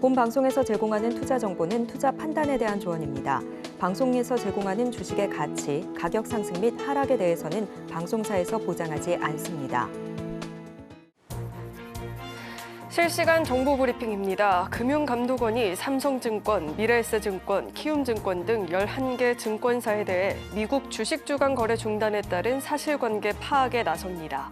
본 방송에서 제공하는 투자 정보는 투자 판단에 대한 조언입니다. 방송에서 제공하는 주식의 가치, 가격 상승 및 하락에 대해서는 방송사에서 보장하지 않습니다. 실시간 정보 브리핑입니다. 금융감독원이 삼성증권, 미래에셋증권, 키움증권 등 11개 증권사에 대해 미국 주식 주간 거래 중단에 따른 사실관계 파악에 나섭니다.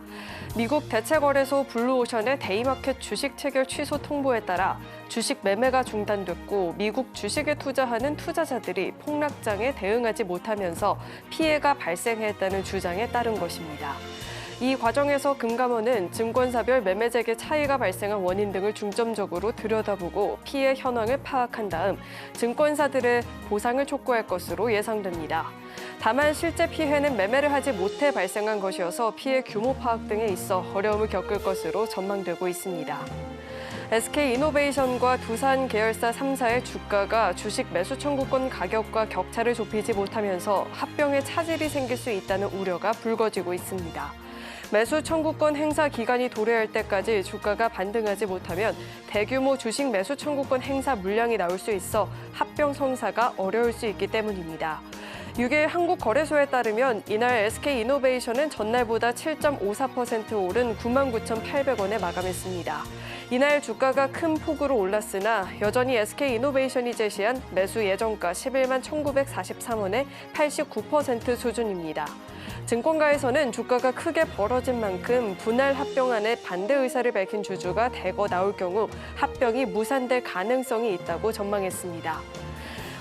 미국 대체거래소 블루오션의 데이마켓 주식 체결 취소 통보에 따라 주식 매매가 중단됐고 미국 주식에 투자하는 투자자들이 폭락장에 대응하지 못하면서 피해가 발생했다는 주장에 따른 것입니다. 이 과정에서 금감원은 증권사별 매매 재개 차이가 발생한 원인 등을 중점적으로 들여다보고 피해 현황을 파악한 다음 증권사들의 보상을 촉구할 것으로 예상됩니다. 다만 실제 피해는 매매를 하지 못해 발생한 것이어서 피해 규모 파악 등에 있어 어려움을 겪을 것으로 전망되고 있습니다. SK이노베이션과 두산 계열사 3사의 주가가 주식 매수 청구권 가격과 격차를 좁히지 못하면서 합병에 차질이 생길 수 있다는 우려가 불거지고 있습니다. 매수 청구권 행사 기간이 도래할 때까지 주가가 반등하지 못하면 대규모 주식 매수 청구권 행사 물량이 나올 수 있어 합병 성사가 어려울 수 있기 때문입니다. 6일 한국거래소에 따르면 이날 SK이노베이션은 전날보다 7.54% 오른 99,800원에 마감했습니다. 이날 주가가 큰 폭으로 올랐으나 여전히 SK이노베이션이 제시한 매수 예정가 11만 1,943원의 89% 수준입니다. 증권가에서는 주가가 크게 벌어진 만큼 분할 합병안에 반대 의사를 밝힌 주주가 대거 나올 경우 합병이 무산될 가능성이 있다고 전망했습니다.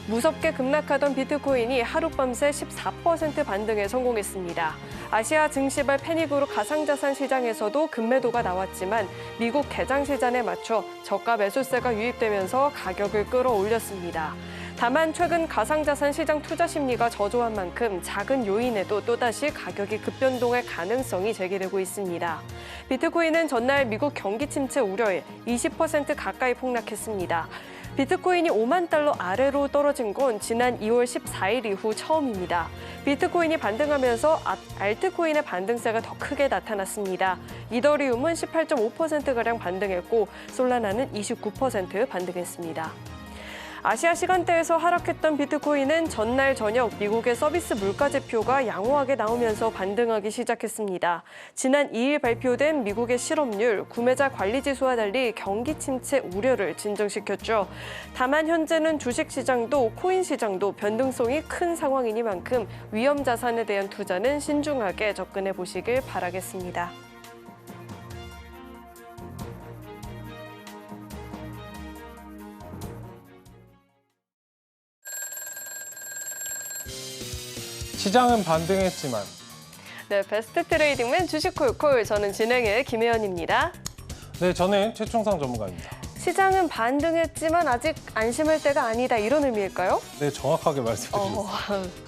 무섭게 급락하던 비트코인이 하룻밤새 14% 반등에 성공했습니다. 아시아 증시발 패닉으로 가상자산 시장에서도 급매도가 나왔지만 미국 개장 시장에 맞춰 저가 매수세가 유입되면서 가격을 끌어올렸습니다. 다만 최근 가상자산 시장 투자 심리가 저조한 만큼 작은 요인에도 또다시 가격이 급변동할 가능성이 제기되고 있습니다. 비트코인은 전날 미국 경기 침체 우려에 20% 가까이 폭락했습니다. 비트코인이 5만 달러 아래로 떨어진 건 지난 2월 14일 이후 처음입니다. 비트코인이 반등하면서 알트코인의 반등세가 더 크게 나타났습니다. 이더리움은 18.5%가량 반등했고 솔라나는 29% 반등했습니다. 아시아 시간대에서 하락했던 비트코인은 전날 저녁 미국의 서비스 물가지표가 양호하게 나오면서 반등하기 시작했습니다. 지난 2일 발표된 미국의 실업률, 구매자 관리지수와 달리 경기 침체 우려를 진정시켰죠. 다만 현재는 주식시장도 코인 시장도 변동성이 큰 상황이니만큼 위험 자산에 대한 투자는 신중하게 접근해 보시길 바라겠습니다. 시장은 반등했지만 네, 베스트 트레이딩맨 주식콜콜 저는 진행의 김혜연입니다. 네, 저는 최충상 전문가입니다. 시장은 반등했지만 아직 안심할 때가 아니다 이런 의미일까요? 네, 정확하게 말씀해주셨습니다.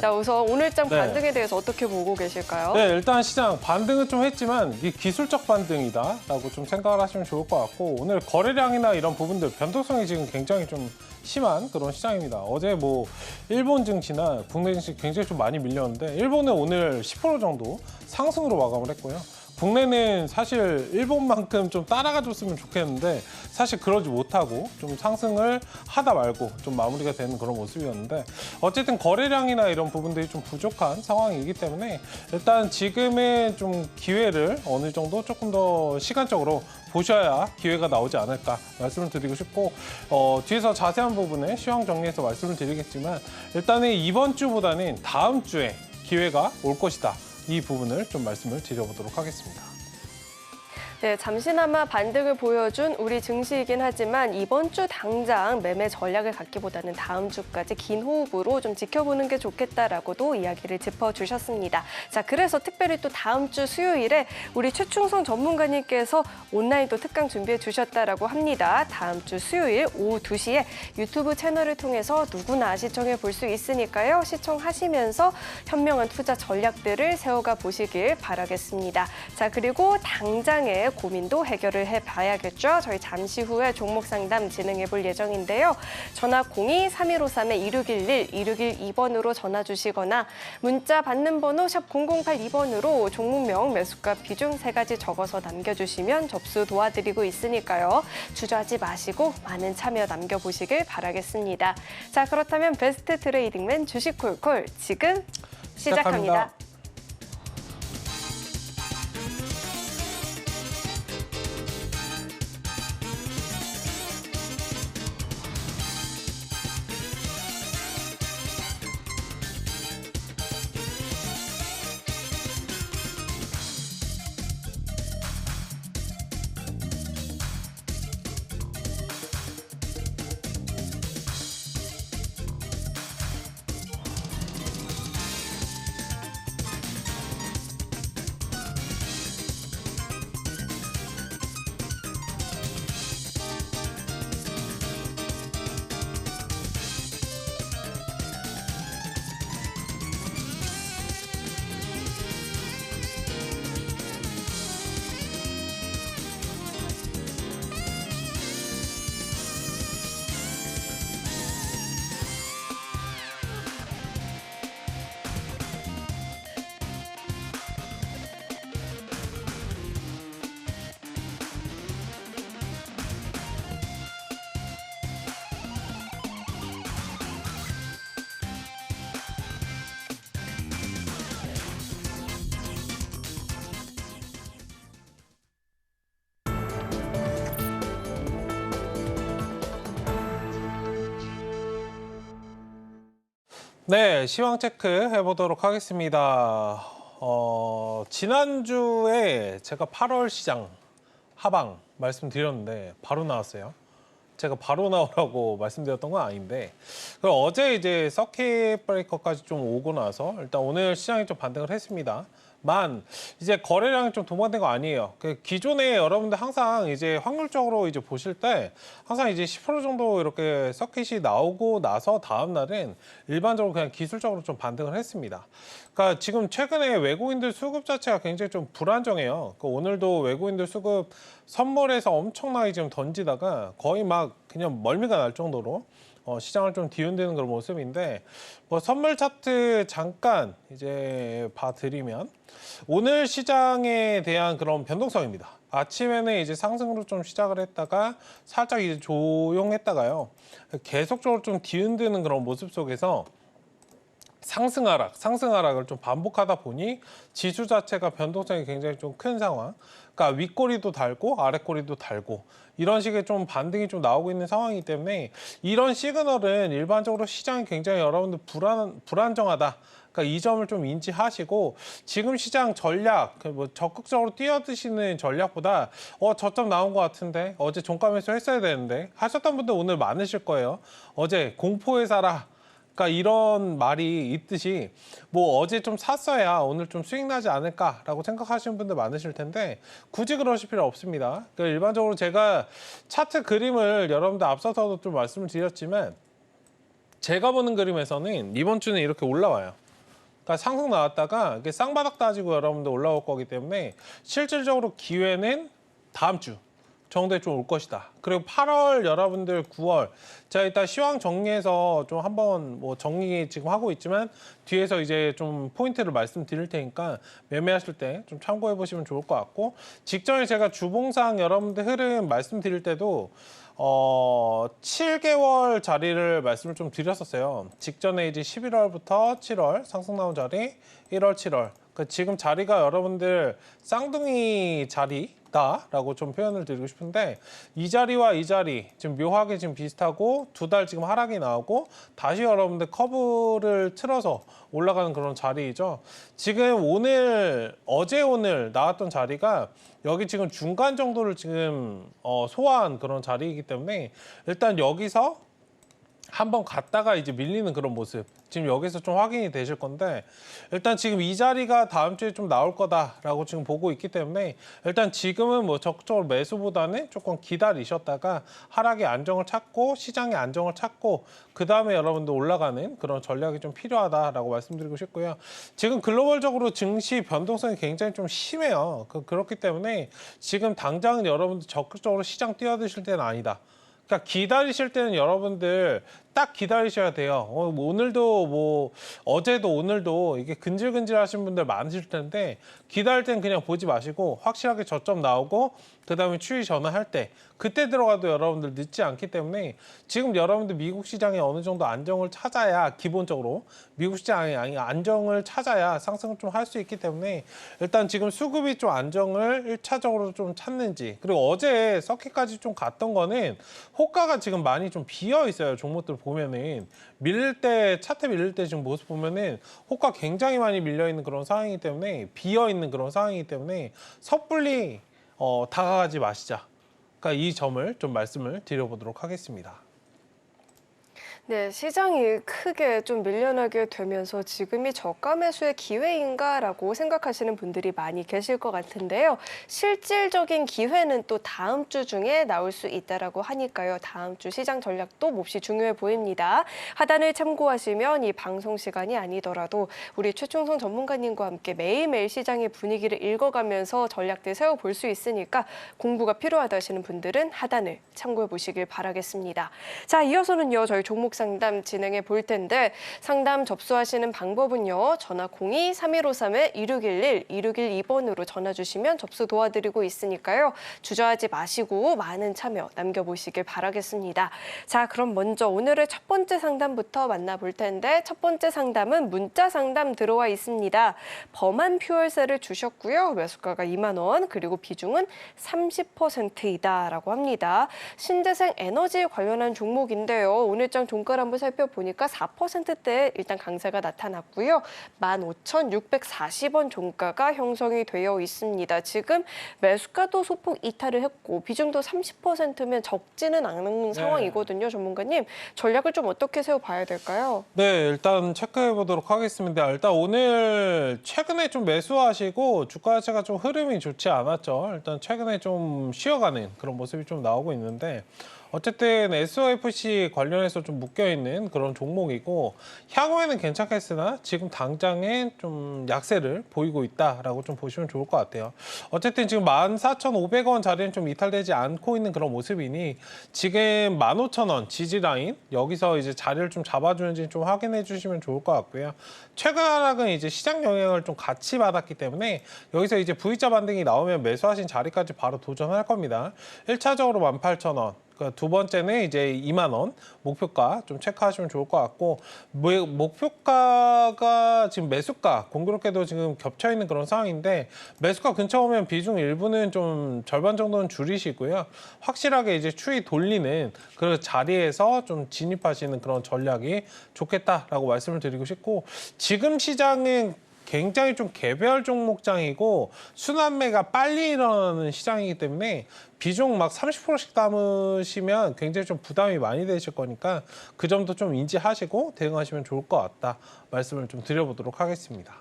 자, 우선 오늘장 네. 반등에 대해서 어떻게 보고 계실까요? 네, 일단 시장 반등은 좀 했지만 이게 기술적 반등이다라고 좀 생각을 하시면 좋을 것 같고 오늘 거래량이나 이런 부분들 변동성이 지금 굉장히 좀 심한 그런 시장입니다. 어제 뭐 일본 증시나 국내 증시 굉장히 좀 많이 밀렸는데 일본은 오늘 10% 정도 상승으로 마감을 했고요. 국내는 사실 일본만큼 좀 따라가 줬으면 좋겠는데 사실 그러지 못하고 좀 상승을 하다 말고 좀 마무리가 되는 그런 모습이었는데 어쨌든 거래량이나 이런 부분들이 좀 부족한 상황이기 때문에 일단 지금의 좀 기회를 어느 정도 조금 더 시간적으로 보셔야 기회가 나오지 않을까 말씀을 드리고 싶고 뒤에서 자세한 부분에 시황 정리해서 말씀을 드리겠지만 일단은 이번 주보다는 다음 주에 기회가 올 것이다. 이 부분을 좀 말씀을 드려보도록 하겠습니다. 네, 잠시나마 반등을 보여준 우리 증시이긴 하지만 이번 주 당장 매매 전략을 갖기보다는 다음 주까지 긴 호흡으로 좀 지켜보는 게 좋겠다라고도 이야기를 짚어주셨습니다. 자, 그래서 특별히 또 다음 주 수요일에 우리 최충성 전문가님께서 온라인 또 특강 준비해 주셨다라고 합니다. 다음 주 수요일 오후 2시에 유튜브 채널을 통해서 누구나 시청해 볼 수 있으니까요. 시청하시면서 현명한 투자 전략들을 세워가 보시길 바라겠습니다. 자, 그리고 당장에 여러분들의 고민도 해결을 해봐야겠죠. 저희 잠시 후에 종목 상담 진행해 볼 예정인데요. 전화 02-3153-2611, 2612번으로 전화 주시거나 문자 받는 번호 샵 0082번으로 종목명, 매수가, 비중 3가지 적어서 남겨주시면 접수 도와드리고 있으니까요. 주저하지 마시고 많은 참여 남겨보시길 바라겠습니다. 자, 그렇다면 베스트 트레이딩맨 주식콜콜 지금 시작합니다. 네, 시황 체크 해보도록 하겠습니다. 지난주에 제가 8월 시장 하방 말씀드렸는데 바로 나왔어요. 제가 바로 나오라고 말씀드렸던 건 아닌데, 그럼 어제 이제 서킷 브레이커까지 좀 오고 나서 일단 오늘 시장이 좀 반등을 했습니다. 이제 거래량이 좀 동반된 거 아니에요. 기존에 여러분들 항상 이제 확률적으로 이제 보실 때 항상 이제 10% 정도 이렇게 서킷이 나오고 나서 다음 날은 일반적으로 그냥 기술적으로 좀 반등을 했습니다. 그러니까 지금 최근에 외국인들 수급 자체가 굉장히 좀 불안정해요. 오늘도 외국인들 수급 선물해서 엄청나게 지금 던지다가 거의 막 그냥 멀미가 날 정도로 시장을 좀 뒤흔드는 그런 모습인데, 선물 차트 잠깐 이제 봐드리면 오늘 시장에 대한 그런 변동성입니다. 아침에는 이제 상승으로 좀 시작을 했다가 살짝 이제 조용했다가요, 계속적으로 좀 뒤흔드는 그런 모습 속에서 상승 하락을 좀 반복하다 보니 지수 자체가 변동성이 굉장히 좀 큰 상황. 그러니까 윗꼬리도 달고 아랫꼬리도 달고 이런 식의 좀 반등이 좀 나오고 있는 상황이기 때문에 이런 시그널은 일반적으로 시장이 굉장히 여러분들 불안정하다. 그러니까 이 점을 좀 인지하시고 지금 시장 전략, 적극적으로 뛰어드시는 전략보다 저점 나온 것 같은데 어제 종가 매수 했어야 되는데 하셨던 분들 오늘 많으실 거예요. 어제 공포에 살아. 그러니까 이런 말이 있듯이 어제 좀 샀어야 오늘 좀 수익 나지 않을까라고 생각하시는 분들 많으실 텐데 굳이 그러실 필요 없습니다. 그러니까 일반적으로 제가 차트 그림을 여러분들 앞서서도 좀 말씀을 드렸지만 제가 보는 그림에서는 이번 주는 이렇게 올라와요. 그러니까 상승 나왔다가 이게 쌍바닥 따지고 여러분들 올라올 거기 때문에 실질적으로 기회는 다음 주 정도에 좀 올 것이다. 그리고 8월 여러분들 9월 제가 일단 시황 정리해서 좀 한번 정리 지금 하고 있지만 뒤에서 이제 좀 포인트를 말씀드릴 테니까 매매하실 때 좀 참고해 보시면 좋을 것 같고, 직전에 제가 주봉상 여러분들 흐름 말씀드릴 때도 7개월 자리를 말씀을 좀 드렸었어요. 직전에 이제 11월부터 7월 상승 나온 자리, 1월, 7월. 지금 자리가 여러분들 쌍둥이 자리다라고 좀 표현을 드리고 싶은데, 이 자리와 이 자리 지금 묘하게 지금 비슷하고 두 달 지금 하락이 나오고 다시 여러분들 커브를 틀어서 올라가는 그런 자리이죠. 지금 어제 오늘 나왔던 자리가 여기 지금 중간 정도를 지금 소화한 그런 자리이기 때문에 일단 여기서 한번 갔다가 이제 밀리는 그런 모습 지금 여기서 좀 확인이 되실 건데 일단 지금 이 자리가 다음 주에 좀 나올 거다라고 지금 보고 있기 때문에 일단 지금은 뭐 적극적으로 매수보다는 조금 기다리셨다가 하락의 안정을 찾고 시장의 안정을 찾고 그 다음에 여러분들 올라가는 그런 전략이 좀 필요하다라고 말씀드리고 싶고요. 지금 글로벌적으로 증시 변동성이 굉장히 좀 심해요. 그렇기 때문에 지금 당장은 여러분들 적극적으로 시장 뛰어드실 때는 아니다. 그러니까 기다리실 때는 여러분들 딱 기다리셔야 돼요. 뭐 오늘도 뭐 어제도 오늘도 이게 근질근질 하신 분들 많으실 텐데 기다릴 땐 그냥 보지 마시고 확실하게 저점 나오고 그다음에 추이 전환할 때 그때 들어가도 여러분들 늦지 않기 때문에 지금 여러분들 미국 시장에 어느 정도 안정을 찾아야 기본적으로 미국 시장에 안정을 찾아야 상승을 좀 할 수 있기 때문에 일단 지금 수급이 좀 안정을 1차적으로 좀 찾는지 그리고 어제 서킷까지 좀 갔던 거는 호가가 지금 많이 좀 비어 있어요. 종목들 보면은 밀릴 때 차트 밀릴 때 지금 모습 보면은 호가 굉장히 많이 밀려 있는 그런 상황이기 때문에 비어 있는 그런 상황이기 때문에 섣불리 다가가지 마시자. 그러니까 이 점을 좀 말씀을 드려보도록 하겠습니다. 네, 시장이 크게 좀 밀려나게 되면서 지금이 저가 매수의 기회인가라고 생각하시는 분들이 많이 계실 것 같은데요. 실질적인 기회는 또 다음 주 중에 나올 수 있다라고 하니까요. 다음 주 시장 전략도 몹시 중요해 보입니다. 하단을 참고하시면 이 방송 시간이 아니더라도 우리 최충성 전문가님과 함께 매일매일 시장의 분위기를 읽어가면서 전략들 세워볼 수 있으니까 공부가 필요하다 하시는 분들은 하단을 참고해 보시길 바라겠습니다. 자, 이어서는요. 저희 종목 상담 진행해 볼 텐데 상담 접수하시는 방법은요. 전화 02-3153-2611, 2612번으로 전화 주시면 접수 도와드리고 있으니까요. 주저하지 마시고 많은 참여 남겨보시길 바라겠습니다. 자, 그럼 먼저 오늘의 첫 번째 상담부터 만나볼 텐데 첫 번째 상담은 문자 상담 들어와 있습니다. 범한 퓨얼셀을 주셨고요. 매수가가 2만 원, 그리고 비중은 30%이다라고 합니다. 신재생 에너지 관련한 종목인데요. 오늘장 종가를 한번 살펴보니까 4%대에 일단 강세가 나타났고요. 15,640원 종가가 형성이 되어 있습니다. 지금 매수가도 소폭 이탈을 했고 비중도 30%면 적지는 않은 상황이거든요. 전문가님, 전략을 좀 어떻게 세워봐야 될까요? 네, 일단 체크해 보도록 하겠습니다. 일단 오늘 최근에 좀 매수하시고 주가 자체가 좀 흐름이 좋지 않았죠. 일단 최근에 좀 쉬어가는 그런 모습이 좀 나오고 있는데 어쨌든 SOFC 관련해서 좀 묶여있는 그런 종목이고 향후에는 괜찮겠으나 지금 당장에 좀 약세를 보이고 있다라고 좀 보시면 좋을 것 같아요. 어쨌든 지금 14,500원 자리는 좀 이탈되지 않고 있는 그런 모습이니 지금 15,000원 지지라인 여기서 이제 자리를 좀 잡아주는지 좀 확인해 주시면 좋을 것 같고요. 최근 하락은 이제 시장 영향을 좀 같이 받았기 때문에 여기서 이제 V자 반등이 나오면 매수하신 자리까지 바로 도전할 겁니다. 1차적으로 18,000원. 두 번째는 이제 2만 원 목표가 좀 체크하시면 좋을 것 같고 목표가가 지금 매수가 공교롭게도 지금 겹쳐 있는 그런 상황인데 매수가 근처 오면 비중 일부는 좀 절반 정도는 줄이시고요. 확실하게 이제 추이 돌리는 그 자리에서 좀 진입하시는 그런 전략이 좋겠다라고 말씀을 드리고 싶고 지금 시장은 굉장히 좀 개별 종목장이고 순환매가 빨리 일어나는 시장이기 때문에 비중 막 30%씩 담으시면 굉장히 좀 부담이 많이 되실 거니까 그 점도 좀 인지하시고 대응하시면 좋을 것 같다 말씀을 좀 드려보도록 하겠습니다.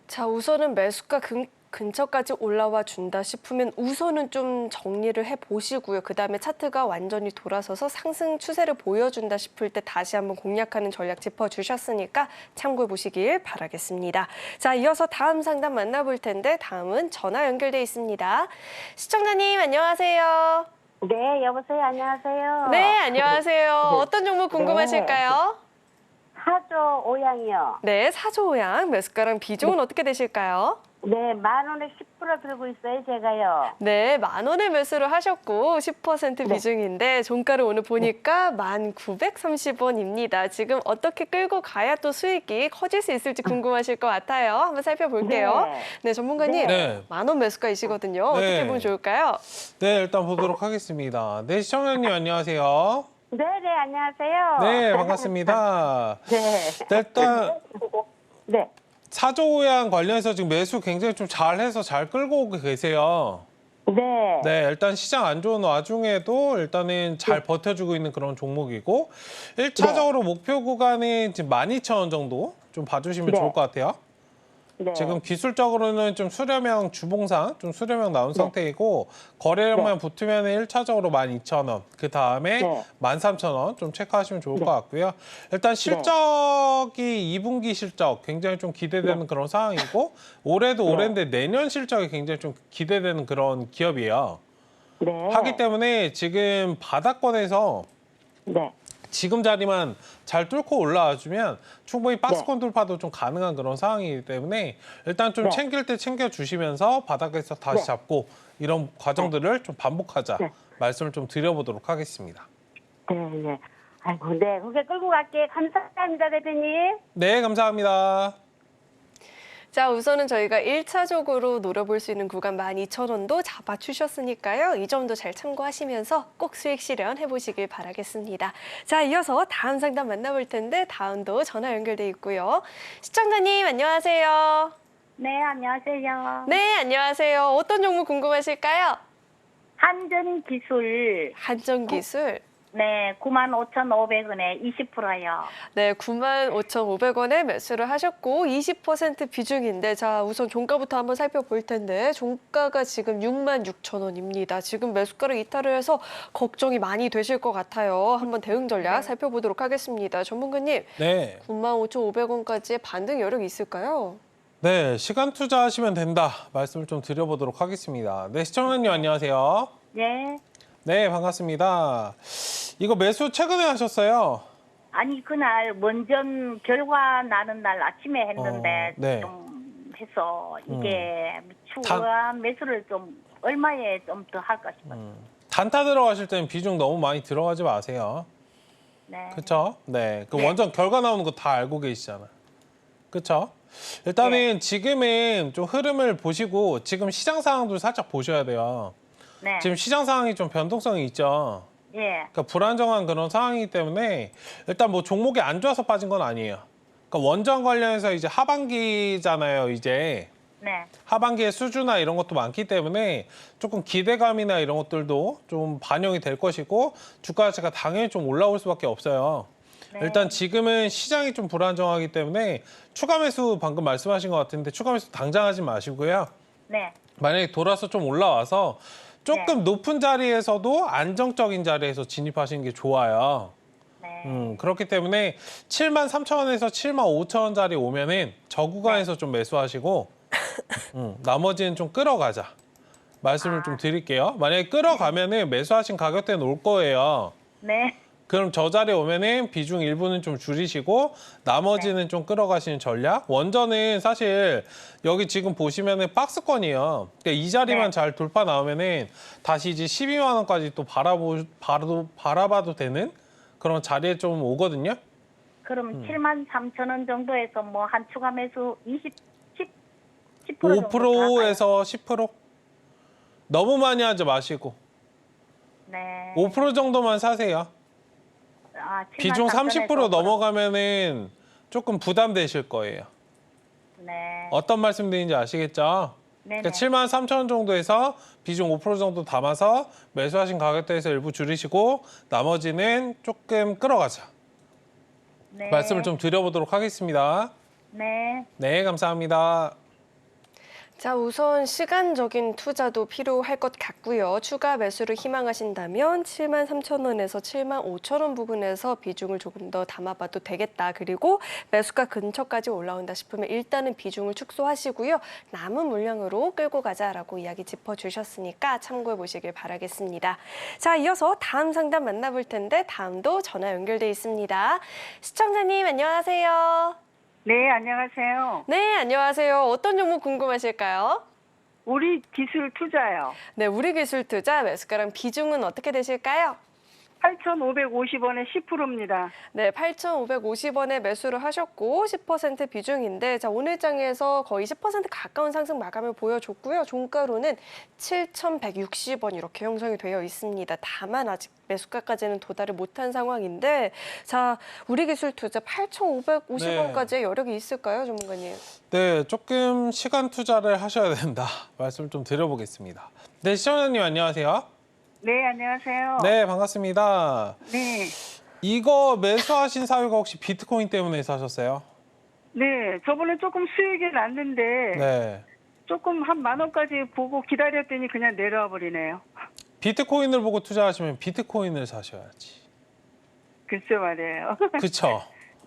자, 우선은 매수가 근처까지 올라와 준다 싶으면 우선은 좀 정리를 해보시고요. 그다음에 차트가 완전히 돌아서서 상승 추세를 보여준다 싶을 때 다시 한번 공략하는 전략 짚어주셨으니까 참고해 보시길 바라겠습니다. 자, 이어서 다음 상담 만나볼 텐데 다음은 전화 연결돼 있습니다. 시청자님 안녕하세요. 네, 여보세요. 안녕하세요. 네, 안녕하세요. 어떤 종목 궁금하실까요? 사조 오양이요. 네, 사조오양 매수가랑 비중은 어떻게 되실까요? 네, 10,000원에 10% 들고 있어요, 제가요. 네, 10,000원에 매수를 하셨고 10% 비중인데 종가를 오늘 보니까 1,930원입니다. 지금 어떻게 끌고 가야 또 수익이 커질 수 있을지 궁금하실 것 같아요. 한번 살펴볼게요. 네. 네, 전문가님. 네. 10,000원 매수가이시거든요. 네. 어떻게 보면 좋을까요? 네, 일단 보도록 하겠습니다. 네, 시청자님 안녕하세요. 네, 네, 안녕하세요. 네, 반갑습니다. 네. 네, 일단 네. 사조오양 관련해서 지금 매수 굉장히 좀 잘해서 잘 끌고 오고 계세요. 네. 네, 일단 시장 안 좋은 와중에도 일단은 잘 버텨주고 있는 그런 종목이고 1차적으로 목표 구간이 지금 12,000원 정도 좀 봐주시면 네. 좋을 것 같아요. 네. 지금 기술적으로는 좀 수렴형 주봉상, 좀 수렴형 나온 상태이고 거래량만 붙으면 1차적으로 12,000원, 그 다음에 네. 13,000원 좀 체크하시면 좋을 것 같고요. 일단 실적이 2분기 실적 굉장히 좀 기대되는 그런 상황이고 올해도 올해인데 내년 실적이 굉장히 좀 기대되는 그런 기업이에요. 네. 하기 때문에 지금 바닥권에서 네. 지금 자리만 잘 뚫고 올라와주면 충분히 박스권 돌파도 좀 가능한 그런 상황이기 때문에 일단 좀 네. 챙길 때 챙겨주시면서 바닥에서 다시 네. 잡고 이런 과정들을 좀 반복하자 네. 말씀을 좀 드려보도록 하겠습니다. 네. 네. 아이고, 네. 그게 끌고 갈게. 감사합니다, 대표님. 네, 감사합니다. 자, 우선은 저희가 1차적으로 노려볼 수 있는 구간 12,000원도 잡아주셨으니까요. 이 점도 잘 참고하시면서 꼭 수익 실현 해보시길 바라겠습니다. 자, 이어서 다음 상담 만나볼 텐데 다음도 전화 연결돼 있고요. 시청자님 안녕하세요. 네, 안녕하세요. 네, 안녕하세요. 어떤 종목 궁금하실까요? 한전기술. 한전기술. 네, 95,500원에 20%요. 네, 95,500원에 매수를 하셨고 20% 비중인데 자 우선 종가부터 한번 살펴볼 텐데 종가가 지금 66,000원입니다. 지금 매수가를 이탈을 해서 걱정이 많이 되실 것 같아요. 한번 대응 전략 살펴보도록 하겠습니다. 전문가님, 네, 95,500원까지의 반등 여력이 있을까요? 네, 시간 투자하시면 된다 말씀을 좀 드려보도록 하겠습니다. 네, 시청자님 안녕하세요. 네. 네, 반갑습니다. 이거 매수 최근에 하셨어요? 아니, 그날 원전 결과 나는 날 아침에 했는데 네. 좀 해서 이게 단- 추가한 매수를 좀 얼마에 좀 더 할까 싶어요. 단타 들어가실 때는 비중 너무 많이 들어가지 마세요. 네. 그렇죠? 네, 그 원전 결과 나오는 거 다 알고 계시잖아요. 그렇죠? 일단은 지금은 좀 흐름을 보시고 지금 시장 상황도 살짝 보셔야 돼요. 네. 지금 시장 상황이 좀 변동성이 있죠. 예. 그러니까 불안정한 그런 상황이기 때문에 일단 뭐 종목이 안 좋아서 빠진 건 아니에요. 그러니까 원전 관련해서 이제 하반기잖아요, 이제. 네. 하반기에 수주나 이런 것도 많기 때문에 조금 기대감이나 이런 것들도 좀 반영이 될 것이고 주가 자체가 당연히 좀 올라올 수밖에 없어요. 네. 일단 지금은 시장이 좀 불안정하기 때문에 추가 매수 방금 말씀하신 것 같은데 추가 매수 당장 하지 마시고요. 네. 만약에 돌아서 좀 올라와서 조금 네. 높은 자리에서도 안정적인 자리에서 진입하시는 게 좋아요. 네. 그렇기 때문에 73,000원에서 75,000원짜리 오면은 저 구간에서 좀 매수하시고 나머지는 좀 끌어가자. 말씀을 좀 드릴게요. 만약에 끌어가면은 매수하신 가격대는 올 거예요. 네. 그럼 저 자리에 오면은 비중 일부는 좀 줄이시고 나머지는 좀 끌어가시는 전략. 원전은 사실 여기 지금 보시면은 박스권이에요. 그러니까 이 자리만 네. 잘 돌파 나오면은 다시 이제 12만 원까지 또 바라봐도 되는 그런 자리에 좀 오거든요. 그럼 73,000원 정도에서 뭐 한 추가 매수 10% 정도 5%에서 10%? 너무 많이 하지 마시고 네. 5% 정도만 사세요. 아, 비중 73,000원에서 30% 넘어가면은 조금 부담되실 거예요. 네. 어떤 말씀드리는지 아시겠죠? 네네. 그러니까 73,000원 정도에서 비중 5% 정도 담아서 매수하신 가격대에서 일부 줄이시고 나머지는 조금 끌어가자. 네. 말씀을 좀 드려보도록 하겠습니다. 네. 네, 감사합니다. 자, 우선 시간적인 투자도 필요할 것 같고요. 추가 매수를 희망하신다면 73,000원에서 75,000원 부근에서 비중을 조금 더 담아봐도 되겠다. 그리고 매수가 근처까지 올라온다 싶으면 일단은 비중을 축소하시고요. 남은 물량으로 끌고 가자라고 이야기 짚어주셨으니까 참고해 보시길 바라겠습니다. 자, 이어서 다음 상담 만나볼 텐데 다음도 전화 연결돼 있습니다. 시청자님 안녕하세요. 네, 안녕하세요. 네, 안녕하세요. 어떤 종목 궁금하실까요? 우리 기술 투자요. 네, 우리기술투자 매수가랑 비중은 어떻게 되실까요? 8,550원에 10%입니다. 네, 8,550원에 매수를 하셨고 10% 비중인데 자, 오늘 장에서 거의 10% 가까운 상승 마감을 보여줬고요. 종가로는 7,160원 이렇게 형성이 되어 있습니다. 다만 아직 매수가까지는 도달을 못한 상황인데 자, 우리기술투자 8,550원까지의 여력이 있을까요, 전문가님? 네, 조금 시간 투자를 하셔야 된다. 말씀을 좀 드려보겠습니다. 네, 시청자님 안녕하세요. 네, 안녕하세요. 네, 반갑습니다. 네. 이거 매수하신 사유가 혹시 비트코인 때문에 사셨어요? 네, 저번에 조금 수익이 났는데 네. 조금 한 10,000원까지 보고 기다렸더니 그냥 내려와 버리네요. 비트코인을 보고 투자하시면 비트코인을 사셔야지. 글쎄 말이에요. 그쵸?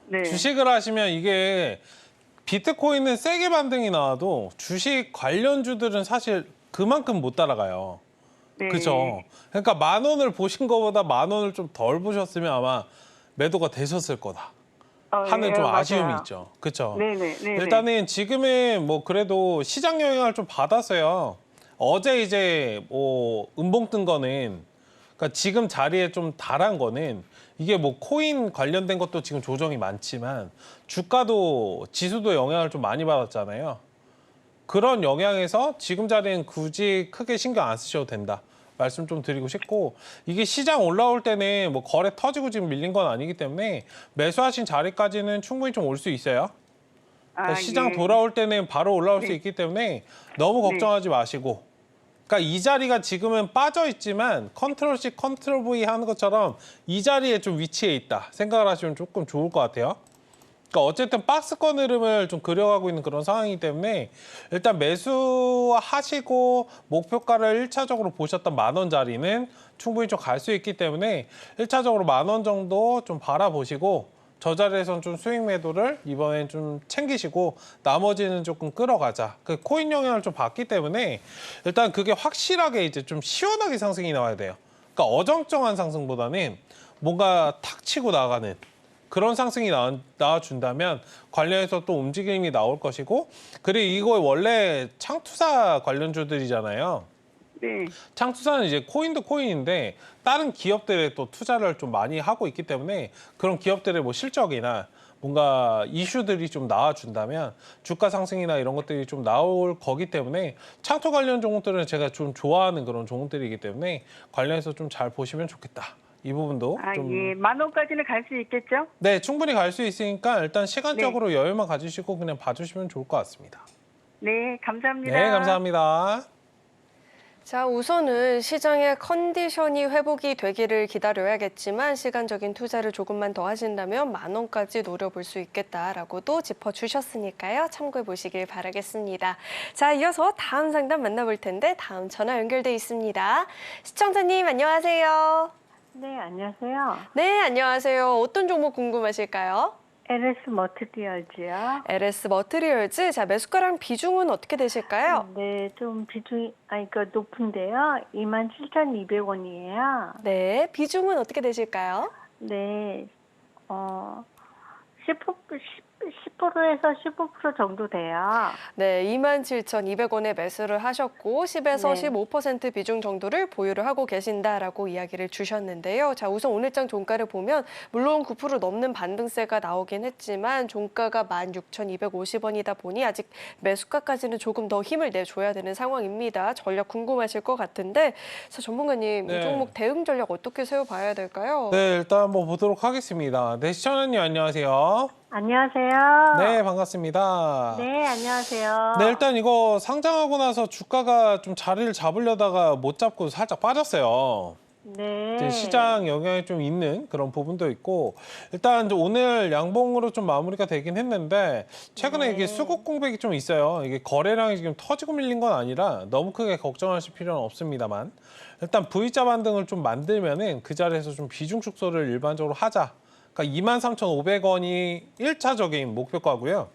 네. 주식을 하시면 이게 비트코인은 세게 반등이 나와도 주식 관련주들은 사실 그만큼 못 따라가요. 네. 그죠? 그러니까 10,000원을 보신 것보다 10,000원을 좀 덜 보셨으면 아마 매도가 되셨을 거다 하는 좀 맞아요. 아쉬움이 있죠. 그렇죠? 네네. 네. 일단은 지금은 뭐 그래도 시장 영향을 좀 받았어요. 어제 이제 뭐 음봉 뜬 거는 그러니까 지금 자리에 좀 달한 거는 이게 뭐 코인 관련된 것도 지금 조정이 많지만 주가도 지수도 영향을 좀 많이 받았잖아요. 그런 영향에서 지금 자리는 굳이 크게 신경 안 쓰셔도 된다. 말씀 좀 드리고 싶고 이게 시장 올라올 때는 뭐 거래 터지고 지금 밀린 건 아니기 때문에 매수하신 자리까지는 충분히 좀 올 수 있어요. 그러니까 시장 예. 돌아올 때는 바로 올라올 수 네. 있기 때문에 너무 걱정하지 마시고 그러니까 이 자리가 지금은 빠져 있지만 컨트롤 C, 컨트롤 V 하는 것처럼 이 자리에 좀 위치해 있다 생각을 하시면 조금 좋을 것 같아요. 그러니까 어쨌든 박스권 흐름을 좀 그려가고 있는 그런 상황이기 때문에 일단 매수하시고 목표가를 1차적으로 보셨던 10,000원 자리는 충분히 좀 갈 수 있기 때문에 1차적으로 10,000원 정도 좀 바라보시고 저 자리에서는 좀 수익 매도를 이번엔 좀 챙기시고 나머지는 조금 끌어가자. 그 코인 영향을 좀 받기 때문에 일단 그게 확실하게 이제 좀 시원하게 상승이 나와야 돼요. 그러니까 어정쩡한 상승보다는 뭔가 탁 치고 나가는 그런 상승이 나와준다면 관련해서 또 움직임이 나올 것이고 그리고 이거 원래 창투사 관련주들이잖아요. 네. 창투사는 이제 코인도 코인인데 다른 기업들에 또 투자를 좀 많이 하고 있기 때문에 그런 기업들의 뭐 실적이나 뭔가 이슈들이 좀 나와준다면 주가 상승이나 이런 것들이 좀 나올 거기 때문에 창투 관련 종목들은 제가 좀 좋아하는 그런 종목들이기 때문에 관련해서 좀 잘 보시면 좋겠다. 이 부분도 좀 예. 10,000원까지는 갈 수 있겠죠? 네, 충분히 갈 수 있으니까 일단 시간적으로 여유만 가지시고 그냥 봐주시면 좋을 것 같습니다. 네, 감사합니다. 네, 감사합니다. 자, 우선은 시장의 컨디션이 회복이 되기를 기다려야겠지만 시간적인 투자를 조금만 더 하신다면 10,000원까지 노려볼 수 있겠다라고도 짚어주셨으니까요. 참고해 보시길 바라겠습니다. 자, 이어서 다음 상담 만나볼 텐데 다음 전화 연결돼 있습니다. 시청자님 안녕하세요. 네, 안녕하세요. 네, 안녕하세요. 어떤 종목 궁금하실까요? LS 머티리얼즈요. LS 머티리얼즈. 자, 매수가랑 비중은 어떻게 되실까요? 네, 좀 비중이, 그러니까 높은데요. 27,200원이에요. 네, 비중은 어떻게 되실까요? 네, 10%에서 15% 정도 돼요. 네, 27,200원에 매수를 하셨고 10에서 네. 15% 비중 정도를 보유를 하고 계신다라고 이야기를 주셨는데요. 자, 우선 오늘장 종가를 보면 물론 9% 넘는 반등세가 나오긴 했지만 종가가 16,250원이다 보니 아직 매수가까지는 조금 더 힘을 내줘야 되는 상황입니다. 전략 궁금하실 것 같은데 자, 전문가님 네. 이 종목 대응 전략 어떻게 세워봐야 될까요? 네, 일단 한번 보도록 하겠습니다. 네, 시청자님 안녕하세요. 안녕하세요. 네, 반갑습니다. 네, 안녕하세요. 네, 일단 이거 상장하고 나서 주가가 좀 자리를 잡으려다가 못 잡고 살짝 빠졌어요. 네. 이제 시장 영향이 좀 있는 그런 부분도 있고 일단 이제 오늘 양봉으로 좀 마무리가 되긴 했는데 최근에 네. 이게 수급 공백이 좀 있어요. 이게 거래량이 지금 터지고 밀린 건 아니라 너무 크게 걱정하실 필요는 없습니다만 일단 V자 반등을 좀 만들면은 그 자리에서 좀 비중 축소를 일반적으로 하자. 그러니까 23,500원이 1차적인 목표가고요.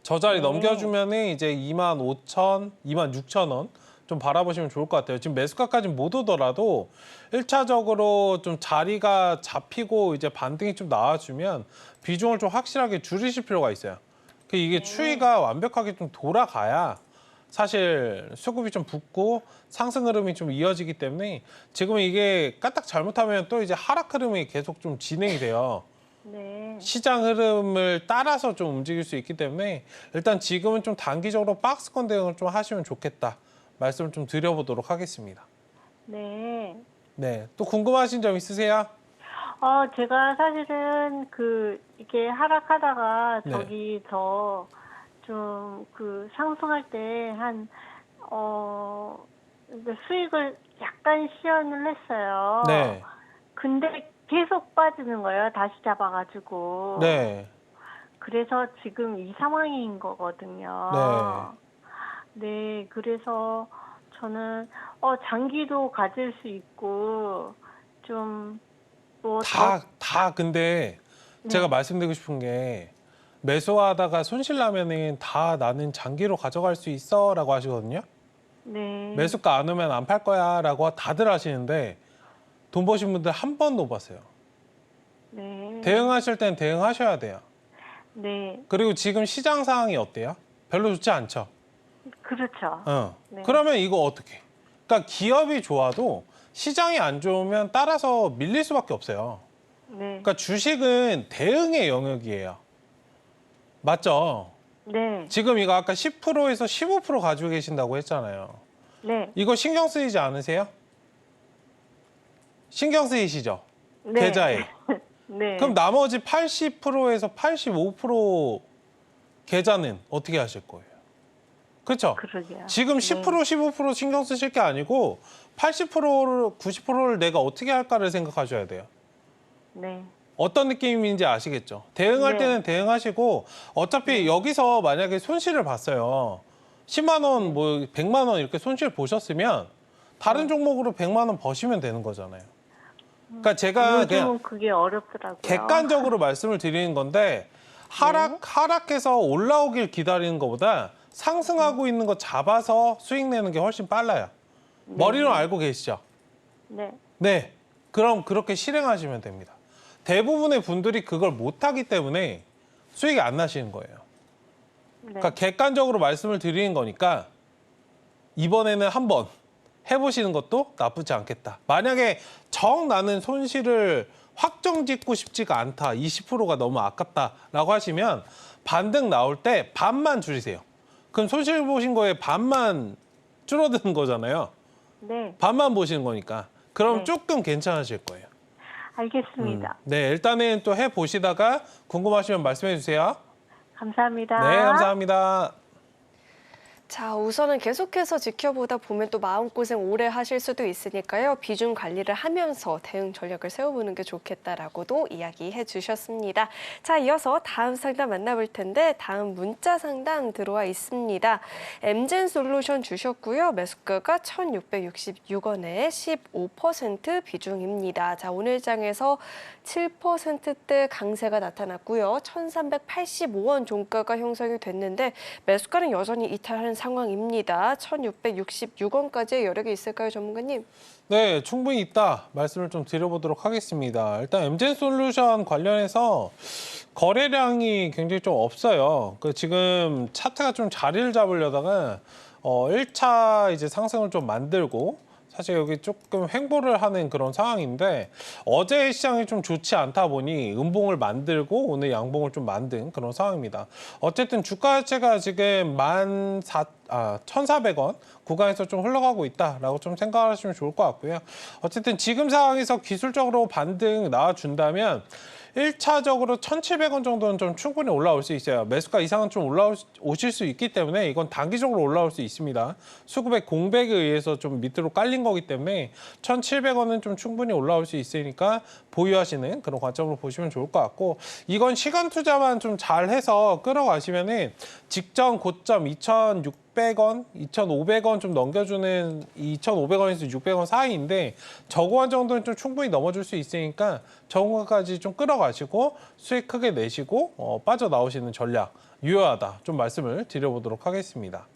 저 자리 넘겨주면은 이제 25,000, 26,000원 좀 바라보시면 좋을 것 같아요. 지금 매수가까지 못 오더라도 1차적으로 좀 자리가 잡히고 이제 반등이 좀 나와주면 비중을 좀 확실하게 줄이실 필요가 있어요. 이게 추이가 완벽하게 좀 돌아가야 사실 수급이 좀 붙고 상승 흐름이 좀 이어지기 때문에 지금 이게 까딱 잘못하면 또 이제 하락 흐름이 계속 좀 진행이 돼요. 네. 시장 흐름을 따라서 좀 움직일 수 있기 때문에 일단 지금은 좀 단기적으로 박스권 대응을 좀 하시면 좋겠다. 말씀을 좀 드려보도록 하겠습니다. 네. 네, 또 궁금하신 점 있으세요? 제가 사실은 이게 하락하다가 네. 저기 더 좀 상승할 때 수익을 약간 시연을 했어요. 네. 근데 계속 빠지는 거예요. 다시 잡아가지고. 네. 그래서 지금 이 상황인 거거든요. 네, 그래서 저는 장기도 가질 수 있고 좀 뭐 다 근데 제가 말씀드리고 싶은 게 매수하다가 손실 나면은 다 나는 장기로 가져갈 수 있어라고 하시거든요. 네. 매수가 안 오면 안 팔 거야라고 다들 하시는데 돈 버신 분들 한 번도 못 봤어요. 네. 대응하실 땐 대응하셔야 돼요. 네. 그리고 지금 시장 상황이 어때요? 별로 좋지 않죠. 그렇죠. 네. 그러면 이거 어떻게? 그러니까 기업이 좋아도 시장이 안 좋으면 따라서 밀릴 수밖에 없어요. 네. 그러니까 주식은 대응의 영역이에요. 맞죠? 네. 지금 이거 아까 10%에서 15% 가지고 계신다고 했잖아요. 네. 이거 신경 쓰이지 않으세요? 신경 쓰이시죠? 네. 계좌에. 네. 그럼 나머지 80%에서 85% 계좌는 어떻게 하실 거예요? 그렇죠? 그러게요. 지금 10% 15% 신경 쓰실 게 아니고 80%를 90%를 내가 어떻게 할까를 생각하셔야 돼요. 네. 어떤 느낌인지 아시겠죠? 대응할 네. 때는 대응하시고 어차피 여기서 만약에 손실을 봤어요. 10만 원, 뭐 100만 원 이렇게 손실 보셨으면 다른 종목으로 100만 원 버시면 되는 거잖아요. 그러니까 제가 그냥 요즘은 그게 어렵더라고요. 객관적으로 말씀을 드리는 건데 하락해서 올라오길 기다리는 것보다 상승하고 있는 거 잡아서 수익 내는 게 훨씬 빨라요. 머리로 알고 계시죠? 네. 네. 그럼 그렇게 실행하시면 됩니다. 대부분의 분들이 그걸 못하기 때문에 수익이 안 나시는 거예요. 네. 그러니까 객관적으로 말씀을 드리는 거니까 이번에는 한번 해보시는 것도 나쁘지 않겠다. 만약에 정 나는 손실을 확정 짓고 싶지가 않다. 20%가 너무 아깝다라고 하시면 반등 나올 때 반만 줄이세요. 그럼 손실 보신 거에 반만 줄어드는 거잖아요. 네. 반만 보시는 거니까. 그럼 네. 조금 괜찮으실 거예요. 알겠습니다. 네, 일단은 또 해보시다가 궁금하시면 말씀해 주세요. 감사합니다. 네, 감사합니다. 자, 우선은 계속해서 지켜보다 보면 또 마음고생 오래 하실 수도 있으니까요. 비중 관리를 하면서 대응 전략을 세워보는 게 좋겠다라고도 이야기해 주셨습니다. 자, 이어서 다음 상담 만나볼 텐데 다음 문자 상담 들어와 있습니다. 엠젠솔루션 주셨고요. 매수가가 1,666원에 15% 비중입니다. 자, 오늘 장에서 7%대 강세가 나타났고요. 1,385원 종가가 형성이 됐는데 매수가는 여전히 이탈하는 상황입니다. 1,666원까지의 여력이 있을까요, 전문가님? 네, 충분히 있다 말씀을 좀 드려보도록 하겠습니다. 일단 엠젠솔루션 관련해서 거래량이 굉장히 좀 없어요. 지금 차트가 좀 자리를 잡으려다가 1차 이제 상승을 좀 만들고 사실 여기 조금 횡보를 하는 그런 상황인데 어제 시장이 좀 좋지 않다 보니 음봉을 만들고 오늘 양봉을 좀 만든 그런 상황입니다. 어쨌든 주가 자체가 지금 1,400원 구간에서 좀 흘러가고 있다라고 좀 생각하시면 좋을 것 같고요. 어쨌든 지금 상황에서 기술적으로 반등 나와준다면 1차적으로 1,700원 정도는 좀 충분히 올라올 수 있어요. 매수가 이상은 좀 오실 수 있기 때문에 이건 단기적으로 올라올 수 있습니다. 수급의 공백에 의해서 좀 밑으로 깔린 거기 때문에 1,700원은 좀 충분히 올라올 수 있으니까 보유하시는 그런 관점으로 보시면 좋을 것 같고 이건 시간 투자만 좀 잘해서 끌어가시면은 직전 고점 2,600원, 2,500원 좀 넘겨주는 2,500원에서 600원 사이인데 저구간 정도는 좀 충분히 넘어줄 수 있으니까 저구간까지 좀 끌어가시고 수익 크게 내시고 빠져나오시는 전략 유효하다 좀 말씀을 드려보도록 하겠습니다.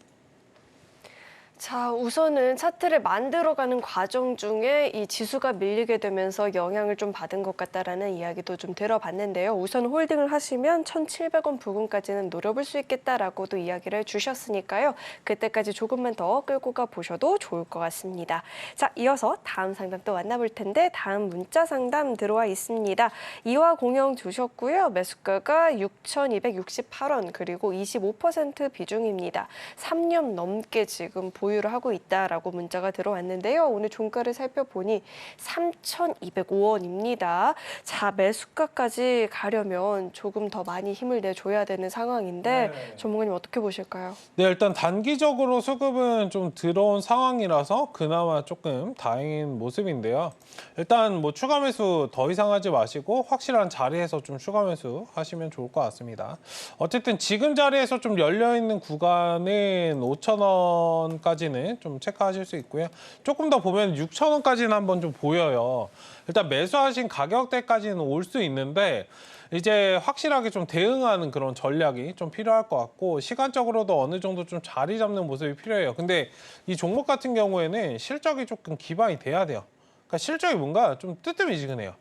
자, 우선은 차트를 만들어가는 과정 중에 이 지수가 밀리게 되면서 영향을 좀 받은 것 같다라는 이야기도 좀 들어봤는데요. 우선 홀딩을 하시면 1,700원 부근까지는 노려볼 수 있겠다라고도 이야기를 해주셨으니까요. 그때까지 조금만 더 끌고 가 보셔도 좋을 것 같습니다. 자, 이어서 다음 상담 또 만나볼 텐데 다음 문자 상담 들어와 있습니다. 이화공영 주셨고요. 매수가가 6,268원 그리고 25% 비중입니다. 3년 넘게 지금 보유 보유를 하고 있다라고 문자가 들어왔는데요. 오늘 종가를 살펴보니 3,205원입니다. 자, 매수가까지 가려면 조금 더 많이 힘을 내줘야 되는 상황인데 네. 전문가님 어떻게 보실까요? 네, 일단 단기적으로 수급은 좀 들어온 상황이라서 그나마 조금 다행인 모습인데요. 일단 뭐 추가 매수 더 이상 하지 마시고 확실한 자리에서 좀 추가 매수 하시면 좋을 것 같습니다. 어쨌든 지금 자리에서 좀 열려있는 구간은 5,000원까지는 좀 체크하실 수 있고요. 조금 더 보면 6,000원까지는 한번 좀 보여요. 일단 매수하신 가격대까지는 올 수 있는데 이제 확실하게 좀 대응하는 그런 전략이 좀 필요할 것 같고 시간적으로도 어느 정도 좀 자리 잡는 모습이 필요해요. 근데 이 종목 같은 경우에는 실적이 조금 기반이 돼야 돼요. 그러니까 실적이 뭔가 좀 뜨뜻미지근해요.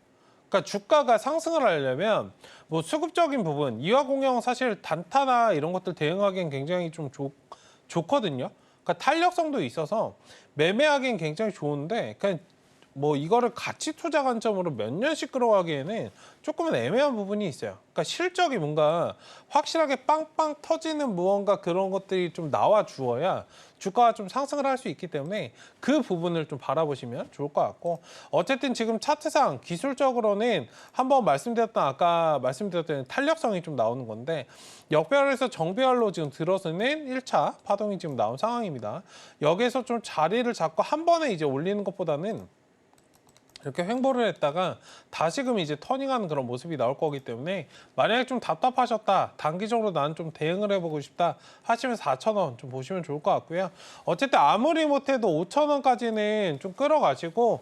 그러니까 주가가 상승을 하려면 뭐 수급적인 부분, 이화공영 사실 단타나 이런 것들 대응하기엔 굉장히 좀 좋거든요. 그러니까 탄력성도 있어서 매매하기엔 굉장히 좋은데 그냥 뭐 이거를 가치 투자 관점으로 몇 년씩 끌어가기에는 조금은 애매한 부분이 있어요. 그러니까 실적이 뭔가 확실하게 빵빵 터지는 무언가 그런 것들이 좀 나와 주어야 주가가 좀 상승을 할 수 있기 때문에 그 부분을 좀 바라보시면 좋을 것 같고 어쨌든 지금 차트상 기술적으로는 한번 아까 말씀드렸던 탄력성이 좀 나오는 건데 역배열에서 정배열로 지금 들어서는 1차 파동이 지금 나온 상황입니다. 여기에서 좀 자리를 잡고 한 번에 이제 올리는 것보다는 이렇게 횡보를 했다가 다시금 이제 터닝하는 그런 모습이 나올 거기 때문에 만약에 좀 답답하셨다, 단기적으로 나는 좀 대응을 해보고 싶다 하시면 4,000원 좀 보시면 좋을 것 같고요. 어쨌든 아무리 못해도 5,000원까지는 좀 끌어가시고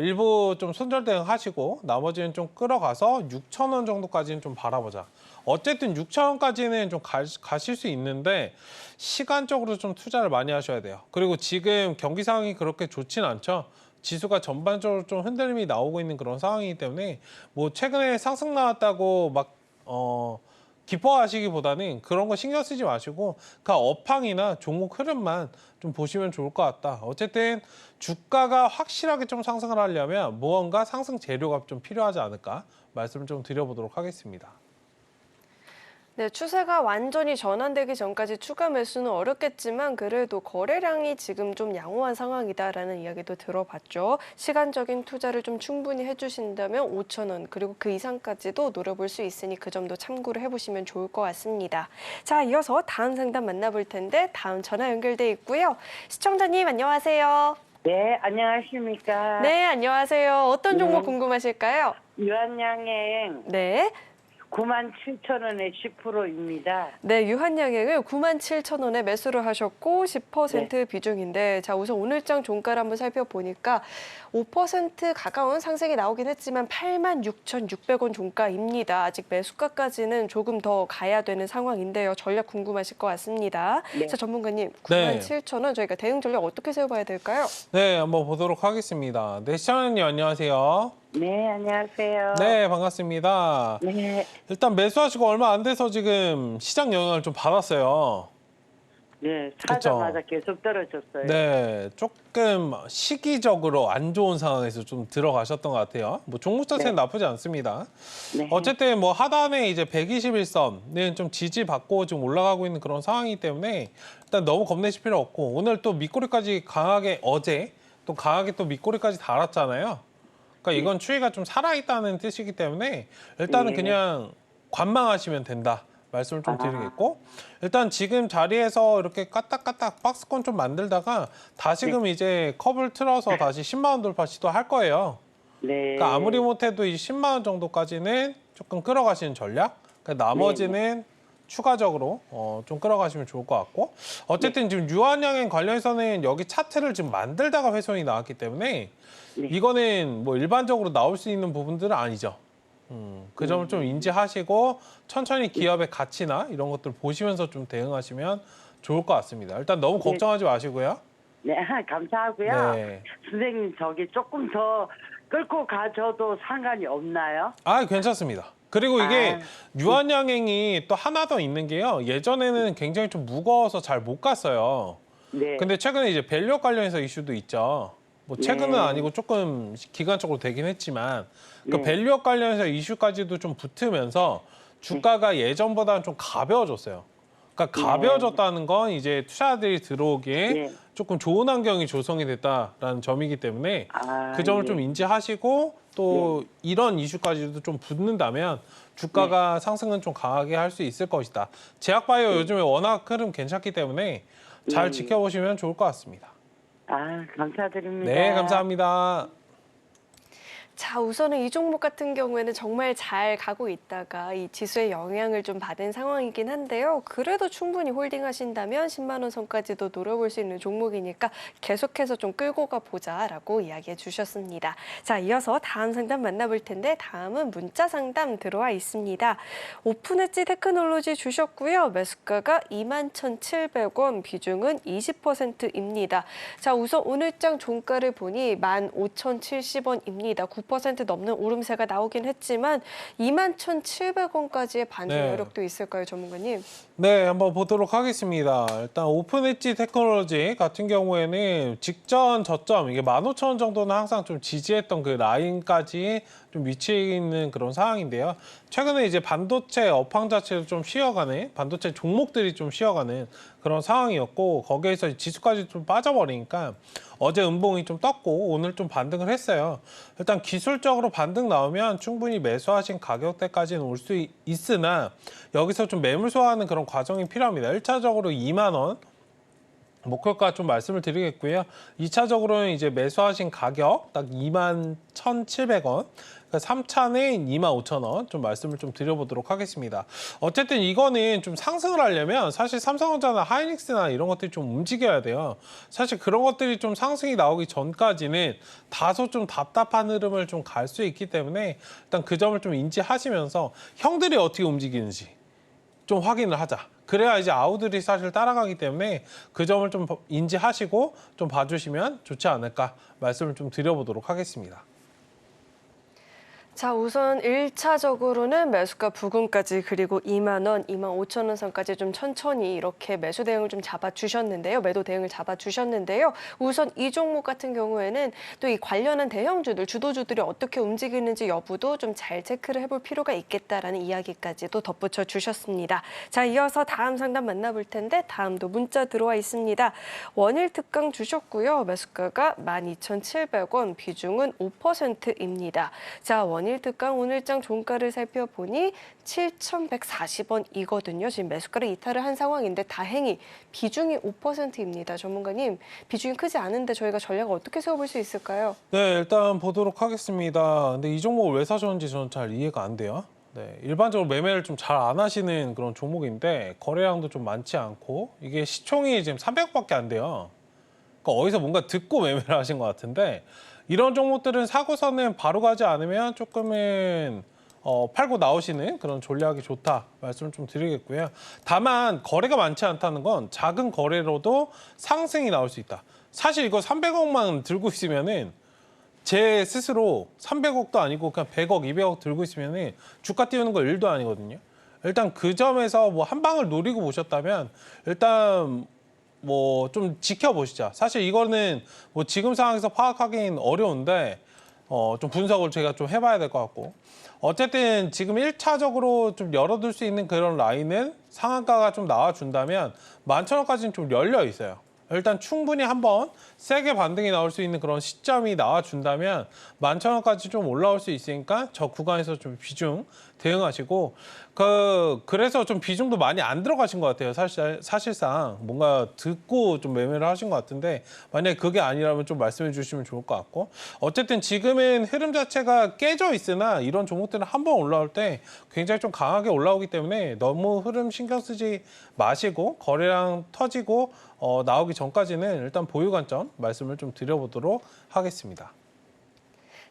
일부 좀 손절 대응하시고 나머지는 좀 끌어가서 6,000원 정도까지는 좀 바라보자. 어쨌든 6,000원까지는 좀 가실 수 있는데 시간적으로 좀 투자를 많이 하셔야 돼요. 그리고 지금 경기 상황이 그렇게 좋진 않죠. 지수가 전반적으로 좀 흔들림이 나오고 있는 그런 상황이기 때문에 뭐 최근에 상승 나왔다고 막 기뻐하시기보다는 그런 거 신경 쓰지 마시고 그 업황이나 종목 흐름만 좀 보시면 좋을 것 같다. 어쨌든 주가가 확실하게 좀 상승을 하려면 무언가 상승 재료가 좀 필요하지 않을까 말씀을 좀 드려보도록 하겠습니다. 네, 추세가 완전히 전환되기 전까지 추가 매수는 어렵겠지만 그래도 거래량이 지금 좀 양호한 상황이다라는 이야기도 들어봤죠. 시간적인 투자를 좀 충분히 해주신다면 5,000원 그리고 그 이상까지도 노려볼 수 있으니 그 점도 참고를 해보시면 좋을 것 같습니다. 자, 이어서 다음 상담 만나볼 텐데 다음 전화 연결돼 있고요. 시청자님 안녕하세요. 네, 안녕하십니까. 네, 안녕하세요. 어떤 종목 궁금하실까요? 유한양행 네. 97,000원에 10%입니다. 네, 유한양행을 97,000원에 매수를 하셨고 10% 비중인데 자 우선 오늘장 종가를 한번 살펴보니까 5% 가까운 상승이 나오긴 했지만 86,600원 종가입니다. 아직 매수가까지는 조금 더 가야 되는 상황인데요. 전략 궁금하실 것 같습니다. 네. 자 전문가님, 네. 97,000원 저희가 대응 전략 어떻게 세워봐야 될까요? 네, 한번 보도록 하겠습니다. 네, 시청자님 안녕하세요. 네, 안녕하세요. 네, 반갑습니다. 네, 일단 매수하시고 얼마 안 돼서 지금 시장 영향을 좀 받았어요. 네, 사자마자 계속 떨어졌어요. 네, 조금 시기적으로 안 좋은 상황에서 좀 들어가셨던 것 같아요. 뭐 종목 자체는 네. 나쁘지 않습니다. 네. 어쨌든 뭐 하단에 이제 121선은 좀 지지받고 좀 올라가고 있는 그런 상황이기 때문에 일단 너무 겁내실 필요 없고 오늘 또 밑꼬리까지 강하게 어제 또 강하게 또 밑꼬리까지 달았잖아요. 그러니까 이건 추이가 좀 살아있다는 뜻이기 때문에 일단은 네. 그냥 관망하시면 된다. 말씀을 좀 드리겠고 일단 지금 자리에서 이렇게 까딱까딱 박스권 좀 만들다가 다시금 이제 컵을 틀어서 다시 10만 원 돌파 시도할 거예요. 네. 그러니까 아무리 못해도 이 10만 원 정도까지는 조금 끌어가시는 전략. 그러니까 나머지는 추가적으로 좀 끌어가시면 좋을 것 같고 어쨌든 지금 유한양행 관련해서는 여기 차트를 지금 만들다가 훼손이 나왔기 때문에 이거는 뭐 일반적으로 나올 수 있는 부분들은 아니죠. 그 점을 좀 인지하시고 천천히 기업의 가치나 이런 것들 보시면서 좀 대응하시면 좋을 것 같습니다. 일단 너무 걱정하지 마시고요. 네, 감사하고요. 네. 선생님, 저기 조금 더 끌고 가줘도 상관이 없나요? 아, 괜찮습니다. 그리고 이게 유한양행이 또 하나 더 있는 게요. 예전에는 굉장히 좀 무거워서 잘 못 갔어요. 네. 근데 최근에 이제 밸류 관련해서 이슈도 있죠. 뭐 최근은 네. 아니고 조금 기간적으로 되긴 했지만 그 네. 밸류 관련해서 이슈까지도 좀 붙으면서 주가가 예전보다는 좀 가벼워졌어요. 그러니까 가벼워졌다는 건 이제 투자들이 들어오기에 예. 조금 좋은 환경이 조성이 됐다라는 점이기 때문에 아, 그 점을 예. 좀 인지하시고 또 이런 이슈까지도 좀 붙는다면 주가가 상승은 좀 강하게 할 수 있을 것이다. 제약바이오 요즘에 워낙 흐름 괜찮기 때문에 잘 예. 지켜보시면 좋을 것 같습니다. 아, 감사드립니다. 네, 감사합니다. 자, 우선은 이 종목 같은 경우에는 정말 잘 가고 있다가 이 지수의 영향을 좀 받은 상황이긴 한데요. 그래도 충분히 홀딩하신다면 10만 원 선까지도 노려볼 수 있는 종목이니까 계속해서 좀 끌고 가보자라고 이야기해 주셨습니다. 자, 이어서 다음 상담 만나볼 텐데 다음은 문자 상담 들어와 있습니다. 오픈엣지 테크놀로지 주셨고요. 매수가가 21,700원, 비중은 20%입니다. 자, 우선 오늘장 종가를 보니 15,070원입니다. 9% 넘는 오름세가 나오긴 했지만 21,700원까지의 반등 네. 여력도 있을까요, 전문가님? 네, 한번 보도록 하겠습니다. 일단 오픈엣지 테크놀로지 같은 경우에는 직전 저점, 이게 15,000원 정도는 항상 좀 지지했던 그 라인까지 좀 위치해 있는 그런 상황인데요. 최근에 이제 반도체 업황 자체도 좀 쉬어가는, 반도체 종목들이 좀 쉬어가는 그런 상황이었고, 거기에서 지수까지 좀 빠져버리니까 어제 음봉이 좀 떴고 오늘 좀 반등을 했어요. 일단 기술적으로 반등 나오면 충분히 매수하신 가격대까지는 올 수 있으나 여기서 좀 매물 소화하는 그런 과정이 필요합니다. 1차적으로 2만 원 목표가 좀 말씀을 드리겠고요. 2차적으로는 이제 매수하신 가격 딱 21,700원, 그러니까 3차는 25,000원 좀 말씀을 좀 드려보도록 하겠습니다. 어쨌든 이거는 좀 상승을 하려면 사실 삼성전자나 하이닉스나 이런 것들이 좀 움직여야 돼요. 사실 그런 것들이 좀 상승이 나오기 전까지는 다소 좀 답답한 흐름을 좀 갈 수 있기 때문에 일단 그 점을 좀 인지하시면서 형들이 어떻게 움직이는지 좀 확인을 하자. 그래야 이제 아우들이 사실 따라가기 때문에 그 점을 좀 인지하시고 좀 봐주시면 좋지 않을까 말씀을 좀 드려보도록 하겠습니다. 자, 우선 1차적으로는 매수가 부근까지 그리고 2만 원, 25,000원 선까지 좀 천천히 이렇게 매수 대응을 좀 잡아주셨는데요. 매도 대응을 잡아주셨는데요. 우선 이 종목 같은 경우에는 또 이 관련한 대형주들, 주도주들이 어떻게 움직이는지 여부도 좀 잘 체크를 해볼 필요가 있겠다라는 이야기까지도 덧붙여 주셨습니다. 자, 이어서 다음 상담 만나볼 텐데 다음도 문자 들어와 있습니다. 원일 특강 주셨고요. 매수가가 12,700원, 비중은 5%입니다. 자, 원일 특강 오늘장 종가를 살펴보니 7,140원이거든요. 지금 매수가를 이탈을 한 상황인데 다행히 비중이 5%입니다. 전문가님, 비중이 크지 않은데 저희가 전략을 어떻게 세워볼 수 있을까요? 네, 일단 보도록 하겠습니다. 근데 이 종목을 왜 사셨는지 저는 잘 이해가 안 돼요. 네, 일반적으로 매매를 좀 잘 안 하시는 그런 종목인데 거래량도 좀 많지 않고 이게 시총이 지금 300억밖에 안 돼요. 그러니까 어디서 뭔가 듣고 매매를 하신 것 같은데 이런 종목들은 사고서는 바로 가지 않으면 조금은 팔고 나오시는 그런 전략이 좋다 말씀을 좀 드리겠고요. 다만 거래가 많지 않다는 건 작은 거래로도 상승이 나올 수 있다. 사실 이거 300억만 들고 있으면은 제 스스로 300억도 아니고 그냥 100억, 200억 들고 있으면은 주가 띄우는 거 일도 아니거든요. 일단 그 점에서 뭐 한 방을 노리고 보셨다면 일단 뭐 좀 지켜보시죠. 사실 이거는 뭐 지금 상황에서 파악하기는 어려운데 좀 분석을 제가 좀 해봐야 될 것 같고 어쨌든 지금 1차적으로 좀 열어둘 수 있는 그런 라인은 상한가가 좀 나와준다면 11,000원까지는 좀 열려 있어요. 일단 충분히 한번 세게 반등이 나올 수 있는 그런 시점이 나와준다면 11,000원까지 좀 올라올 수 있으니까 저 구간에서 좀 비중 대응하시고 그래서 좀 비중도 많이 안 들어가신 것 같아요. 사실상 뭔가 듣고 좀 매매를 하신 것 같은데 만약에 그게 아니라면 좀 말씀해 주시면 좋을 것 같고 어쨌든 지금은 흐름 자체가 깨져 있으나 이런 종목들은 한번 올라올 때 굉장히 좀 강하게 올라오기 때문에 너무 흐름 신경 쓰지 마시고 거래량 터지고 나오기 전까지는 일단 보유 관점 말씀을 좀 드려보도록 하겠습니다.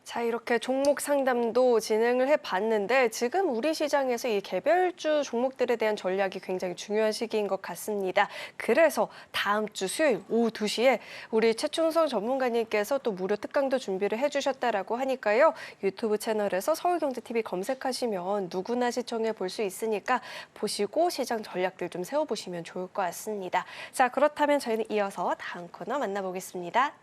자, 이렇게 종목 상담도 진행을 해봤는데 지금 우리 시장에서 이 개별주 종목들에 대한 전략이 굉장히 중요한 시기인 것 같습니다. 그래서 다음 주 수요일 오후 2시에 우리 최충성 전문가님께서 또 무료 특강도 준비를 해주셨다라고 하니까요. 유튜브 채널에서 서울경제TV 검색하시면 누구나 시청해 볼 수 있으니까 보시고 시장 전략들 좀 세워보시면 좋을 것 같습니다. 자, 그렇다면 저희는 이어서 다음 코너 만나보겠습니다.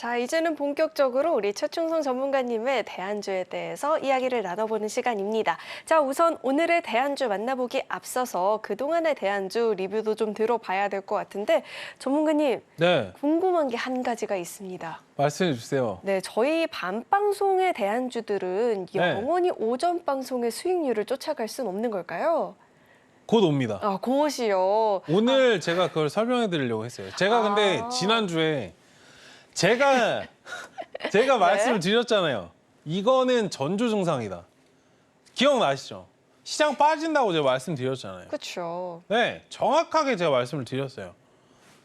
자, 이제는 본격적으로 우리 최충성 전문가님의 대안주에 대해서 이야기를 나눠보는 시간입니다. 자, 우선 오늘의 대안주 만나보기 앞서서 그동안의 대안주 리뷰도 좀 들어봐야 될 것 같은데 전문가님 네, 궁금한 게 한 가지가 있습니다. 말씀해 주세요. 네, 저희 밤방송의 대안주들은 네. 영원히 오전 방송의 수익률을 쫓아갈 순 없는 걸까요? 곧 옵니다. 아, 그것이요. 오늘 제가 그걸 설명해 드리려고 했어요. 제가 근데 지난주에 제가 말씀을 드렸잖아요. 이거는 전조 증상이다. 기억나시죠? 시장 빠진다고 제가 말씀드렸잖아요. 그렇죠. 네, 정확하게 제가 말씀을 드렸어요.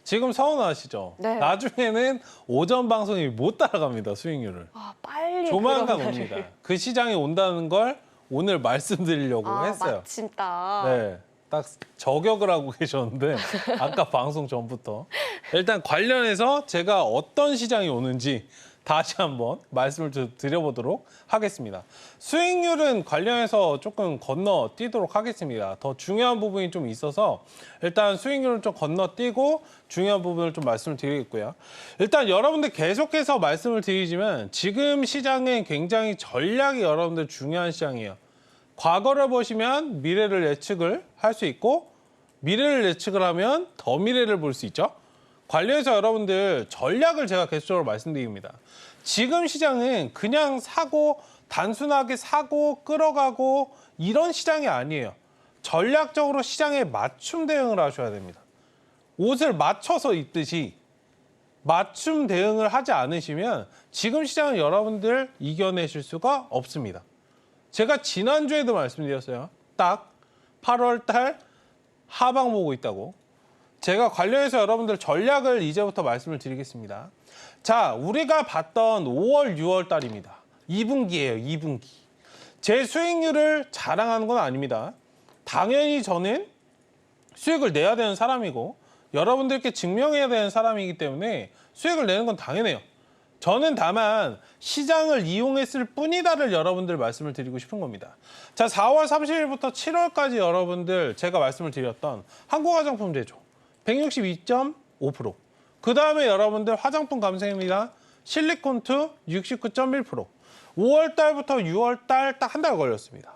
지금 서운하시죠? 네. 나중에는 오전 방송이 못 따라갑니다, 수익률을. 아, 빨리 조만간 그런 옵니다. 날을. 그 시장이 온다는 걸 오늘 말씀드리려고 했어요. 마침 딱. 네, 딱 저격을 하고 계셨는데 아까 방송 전부터 일단 관련해서 제가 어떤 시장이 오는지 다시 한번 말씀을 드려보도록 하겠습니다. 수익률은 관련해서 조금 건너뛰도록 하겠습니다. 더 중요한 부분이 좀 있어서 일단 수익률을 좀 건너뛰고 중요한 부분을 좀 말씀을 드리겠고요. 일단 여러분들 계속해서 말씀을 드리지만 지금 시장은 굉장히 전략이 여러분들 중요한 시장이에요. 과거를 보시면 미래를 예측을 할 수 있고 미래를 예측을 하면 더 미래를 볼 수 있죠. 관련해서 여러분들 전략을 제가 계속적으로 말씀드립니다. 지금 시장은 그냥 사고 단순하게 사고 끌어가고 이런 시장이 아니에요. 전략적으로 시장에 맞춤 대응을 하셔야 됩니다. 옷을 맞춰서 입듯이 맞춤 대응을 하지 않으시면 지금 시장은 여러분들 이겨내실 수가 없습니다. 제가 지난주에도 말씀드렸어요. 딱 8월 달 하방 보고 있다고. 제가 관련해서 여러분들 전략을 이제부터 말씀을 드리겠습니다. 자, 우리가 봤던 5월, 6월 달입니다. 2분기예요, 2분기. 제 수익률을 자랑하는 건 아닙니다. 당연히 저는 수익을 내야 되는 사람이고 여러분들께 증명해야 되는 사람이기 때문에 수익을 내는 건 당연해요. 저는 다만 시장을 이용했을 뿐이다를 여러분들 말씀을 드리고 싶은 겁니다. 자, 4월 30일부터 7월까지 여러분들 제가 말씀을 드렸던 한국화장품 제조 162.5%. 그 다음에 여러분들 화장품 감성입니다. 실리콘투 69.1%. 5월 달부터 6월 달 딱 한 달 걸렸습니다.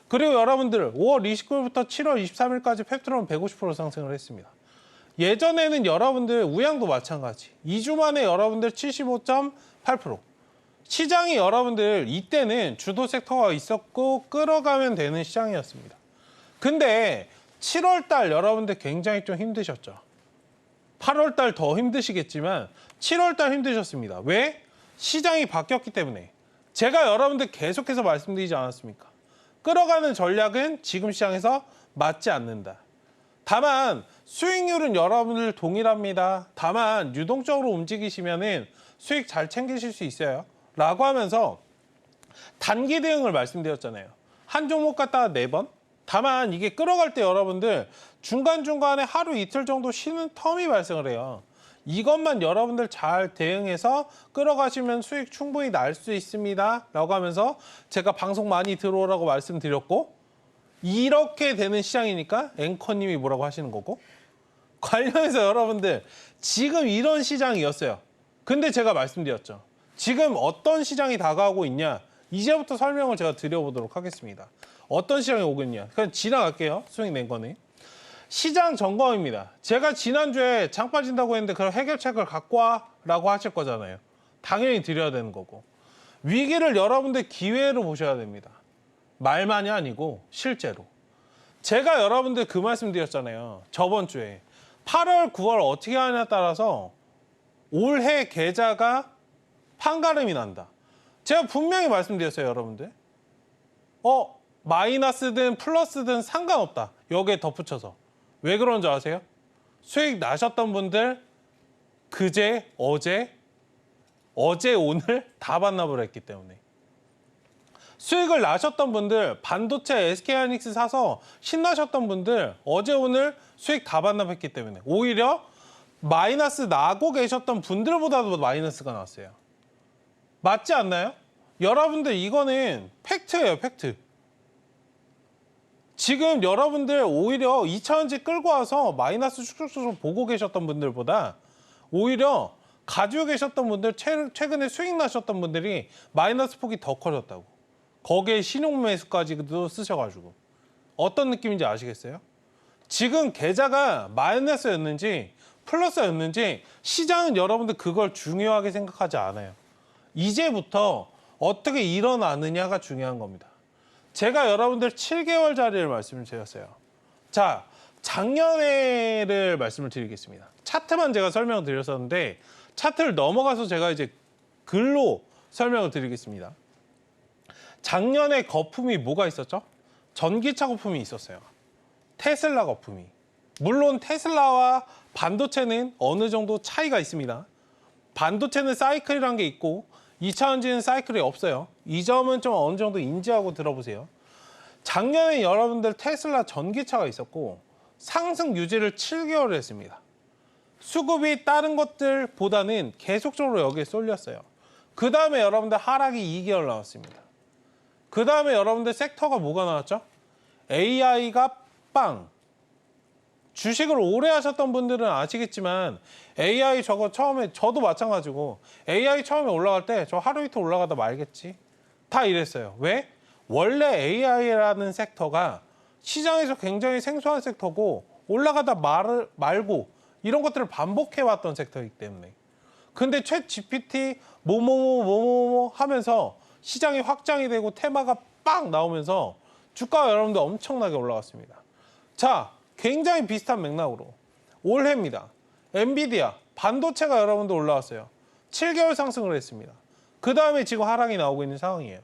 그리고 여러분들 5월 29일부터 7월 23일까지 팩트론 150% 상승을 했습니다. 예전에는 여러분들 우양도 마찬가지. 2주 만에 여러분들 75.8%. 시장이 여러분들 이때는 주도 섹터가 있었고 끌어가면 되는 시장이었습니다. 근데 7월 달 여러분들 굉장히 좀 힘드셨죠. 8월 달 더 힘드시겠지만 7월 달 힘드셨습니다. 왜? 시장이 바뀌었기 때문에. 제가 여러분들 계속해서 말씀드리지 않았습니까? 끌어가는 전략은 지금 시장에서 맞지 않는다. 다만 수익률은 여러분들 동일합니다. 다만 유동적으로 움직이시면은 수익 잘 챙기실 수 있어요. 라고 하면서 단기 대응을 말씀드렸잖아요. 한 종목 갖다가 4번. 다만 이게 끌어갈 때 여러분들 중간중간에 하루 이틀 정도 쉬는 텀이 발생을 해요. 이것만 여러분들 잘 대응해서 끌어가시면 수익 충분히 날 수 있습니다. 라고 하면서 제가 방송 많이 들어오라고 말씀드렸고 이렇게 되는 시장이니까 앵커님이 뭐라고 하시는 거고 관련해서 여러분들 지금 이런 시장이었어요. 근데 제가 말씀드렸죠. 지금 어떤 시장이 다가오고 있냐 이제부터 설명을 제가 드려보도록 하겠습니다. 어떤 시장이 오겠냐 그냥 지나갈게요. 수익 낸 거는. 시장 점검입니다. 제가 지난주에 장 빠진다고 했는데 그럼 해결책을 갖고 와라고 하실 거잖아요. 당연히 드려야 되는 거고. 위기를 여러분들 기회로 보셔야 됩니다. 말만이 아니고 실제로. 제가 여러분들 그 말씀 드렸잖아요. 저번 주에. 8월, 9월 어떻게 하냐에 따라서 올해 계좌가 판가름이 난다. 제가 분명히 말씀드렸어요, 여러분들. 마이너스든 플러스든 상관없다. 여기에 덧붙여서. 왜 그런 줄 아세요? 수익 나셨던 분들 그제, 어제, 오늘 다 반납을 했기 때문에. 수익을 나셨던 분들, 반도체 SK하이닉스 사서 신나셨던 분들 어제, 오늘 수익 다 반납했기 때문에 오히려 마이너스 나고 계셨던 분들보다도 마이너스가 났어요. 맞지 않나요? 여러분들 이거는 팩트예요, 팩트. 지금 여러분들 오히려 2차원지 끌고 와서 마이너스 쭉쭉쭉 보고 계셨던 분들보다 오히려 가지고 계셨던 분들, 최근에 수익 나셨던 분들이 마이너스 폭이 더 커졌다고. 거기에 신용 매수까지도 쓰셔가지고. 어떤 느낌인지 아시겠어요? 지금 계좌가 마이너스였는지 플러스였는지 시장은 여러분들 그걸 중요하게 생각하지 않아요. 이제부터 어떻게 일어나느냐가 중요한 겁니다. 제가 여러분들 7개월짜리를 말씀을 드렸어요. 자, 작년에를 말씀을 드리겠습니다. 차트만 제가 설명을 드렸었는데 차트를 넘어가서 제가 이제 글로 설명을 드리겠습니다. 작년에 거품이 뭐가 있었죠? 전기차 거품이 있었어요. 테슬라 거품이. 물론 테슬라와 반도체는 어느 정도 차이가 있습니다. 반도체는 사이클이라는 게 있고 2차 전지는 사이클이 없어요. 이 점은 좀 어느 정도 인지하고 들어보세요. 작년에 여러분들 테슬라 전기차가 있었고 상승 유지를 7개월 했습니다. 수급이 다른 것들보다는 계속적으로 여기에 쏠렸어요. 그 다음에 여러분들 하락이 2개월 나왔습니다. 그 다음에 여러분들 섹터가 뭐가 나왔죠? AI가 빵. 주식을 오래 하셨던 분들은 아시겠지만 AI 저거 처음에 저도 마찬가지고 AI 처음에 올라갈 때 저 하루 이틀 올라가다 말겠지. 다 이랬어요. 왜? 원래 AI라는 섹터가 시장에서 굉장히 생소한 섹터고 올라가다 말고 이런 것들을 반복해왔던 섹터이기 때문에. 근데 챗 GPT 뭐뭐뭐 하면서 시장이 확장이 되고 테마가 빵 나오면서 주가가 여러분들 엄청나게 올라갔습니다. 자, 굉장히 비슷한 맥락으로 올해입니다. 엔비디아, 반도체가 여러분들 올라왔어요. 7개월 상승을 했습니다. 그 다음에 지금 하락이 나오고 있는 상황이에요.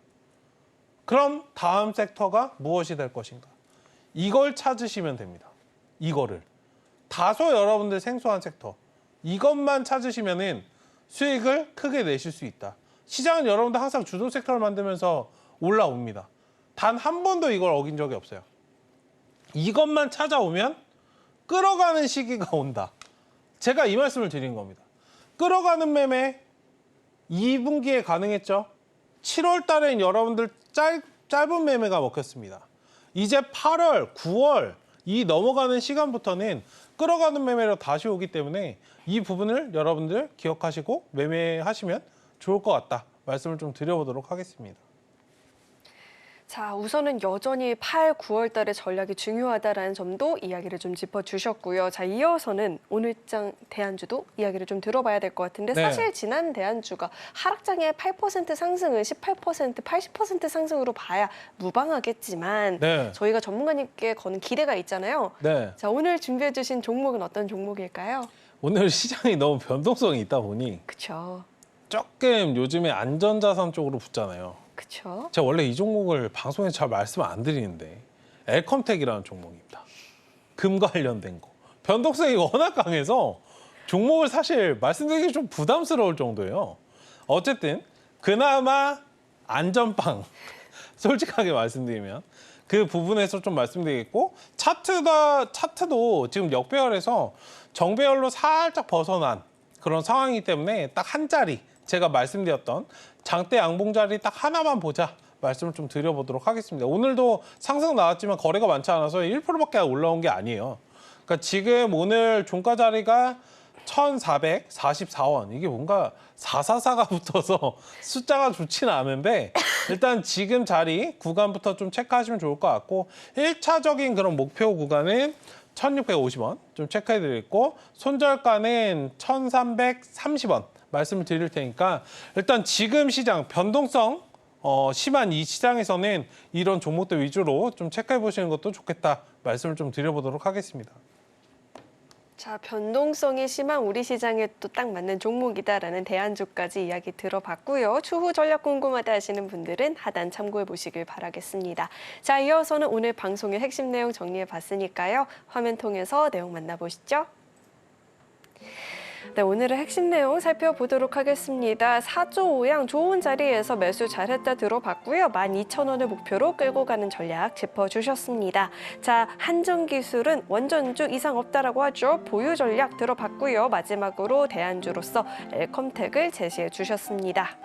그럼 다음 섹터가 무엇이 될 것인가? 이걸 찾으시면 됩니다. 이거를. 다소 여러분들 생소한 섹터. 이것만 찾으시면은 수익을 크게 내실 수 있다. 시장은 여러분들 항상 주도 섹터를 만들면서 올라옵니다. 단 한 번도 이걸 어긴 적이 없어요. 이것만 찾아오면 끌어가는 시기가 온다. 제가 이 말씀을 드린 겁니다. 끌어가는 매매 2분기에 가능했죠. 7월 달엔 여러분들 짧은 매매가 먹혔습니다. 이제 8월, 9월 이 넘어가는 시간부터는 끌어가는 매매로 다시 오기 때문에 이 부분을 여러분들 기억하시고 매매하시면 좋을 것 같다. 말씀을 좀 드려보도록 하겠습니다. 자, 우선은 여전히 8, 9월 달에 전략이 중요하다라는 점도 이야기를 좀 짚어주셨고요. 자, 이어서는 오늘장 대한주도 이야기를 좀 들어봐야 될 것 같은데 네. 사실 지난 대한주가 하락장의 8% 상승을 18%, 80% 상승으로 봐야 무방하겠지만 네. 저희가 전문가님께 거는 기대가 있잖아요. 네. 자, 오늘 준비해 주신 종목은 어떤 종목일까요? 오늘 시장이 너무 변동성이 있다 보니 그쵸. 조금 요즘에 안전자산 쪽으로 붙잖아요. 그쵸. 제가 원래 이 종목을 방송에서 잘 말씀 안 드리는데 엘컴텍이라는 종목입니다. 금 관련된 거. 변동성이 워낙 강해서 종목을 사실 말씀드리기 좀 부담스러울 정도예요. 어쨌든 그나마 안전빵 솔직하게 말씀드리면 그 부분에서 좀 말씀드리겠고 차트도 지금 역배열에서 정배열로 살짝 벗어난 그런 상황이기 때문에 딱 한 자리 제가 말씀드렸던 장대 양봉 자리 딱 하나만 보자 말씀을 좀 드려보도록 하겠습니다. 오늘도 상승 나왔지만 거래가 많지 않아서 1%밖에 올라온 게 아니에요. 그러니까 지금 오늘 종가 자리가 1,444원. 이게 뭔가 444가 붙어서 숫자가 좋지는 않은데 일단 지금 자리 구간부터 좀 체크하시면 좋을 것 같고 1차적인 그런 목표 구간은 1,650원 좀 체크해 드리고 손절가는 1,330원 말씀을 드릴 테니까 일단 지금 시장 변동성 심한 이 시장에서는 이런 종목들 위주로 좀 체크해 보시는 것도 좋겠다 말씀을 좀 드려보도록 하겠습니다. 자, 변동성이 심한 우리 시장에 또 딱 맞는 종목이다라는 대한주까지 이야기 들어봤고요. 추후 전략 궁금하다 하시는 분들은 하단 참고해 보시길 바라겠습니다. 자, 이어서는 오늘 방송의 핵심 내용 정리해 봤으니까요. 화면 통해서 내용 만나보시죠. 네, 오늘의 핵심 내용 살펴보도록 하겠습니다. 4조 5양 좋은 자리에서 매수 잘했다 들어봤고요. 12,000원을 목표로 끌고 가는 전략 짚어주셨습니다. 자, 한정기술은 원전주 이상 없다라고 하죠. 보유 전략 들어봤고요. 마지막으로 대안주로서 엘컴텍을 제시해 주셨습니다.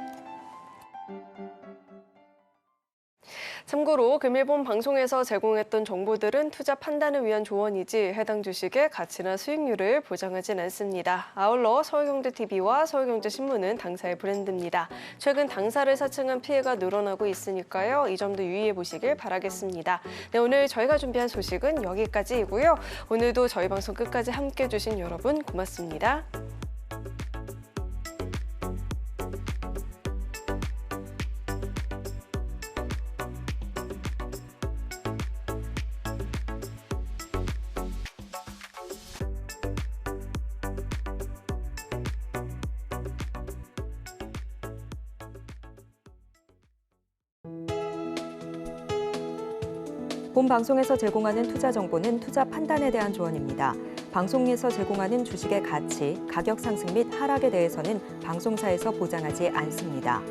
참고로 금일본 방송에서 제공했던 정보들은 투자 판단을 위한 조언이지 해당 주식의 가치나 수익률을 보장하진 않습니다. 아울러 서울경제TV와 서울경제신문은 당사의 브랜드입니다. 최근 당사를 사칭한 피해가 늘어나고 있으니까요. 이 점도 유의해 보시길 바라겠습니다. 네, 오늘 저희가 준비한 소식은 여기까지이고요. 오늘도 저희 방송 끝까지 함께해 주신 여러분 고맙습니다. 본 방송에서 제공하는 투자 정보는 투자 판단에 대한 조언입니다. 방송에서 제공하는 주식의 가치, 가격 상승 및 하락에 대해서는 방송사에서 보장하지 않습니다.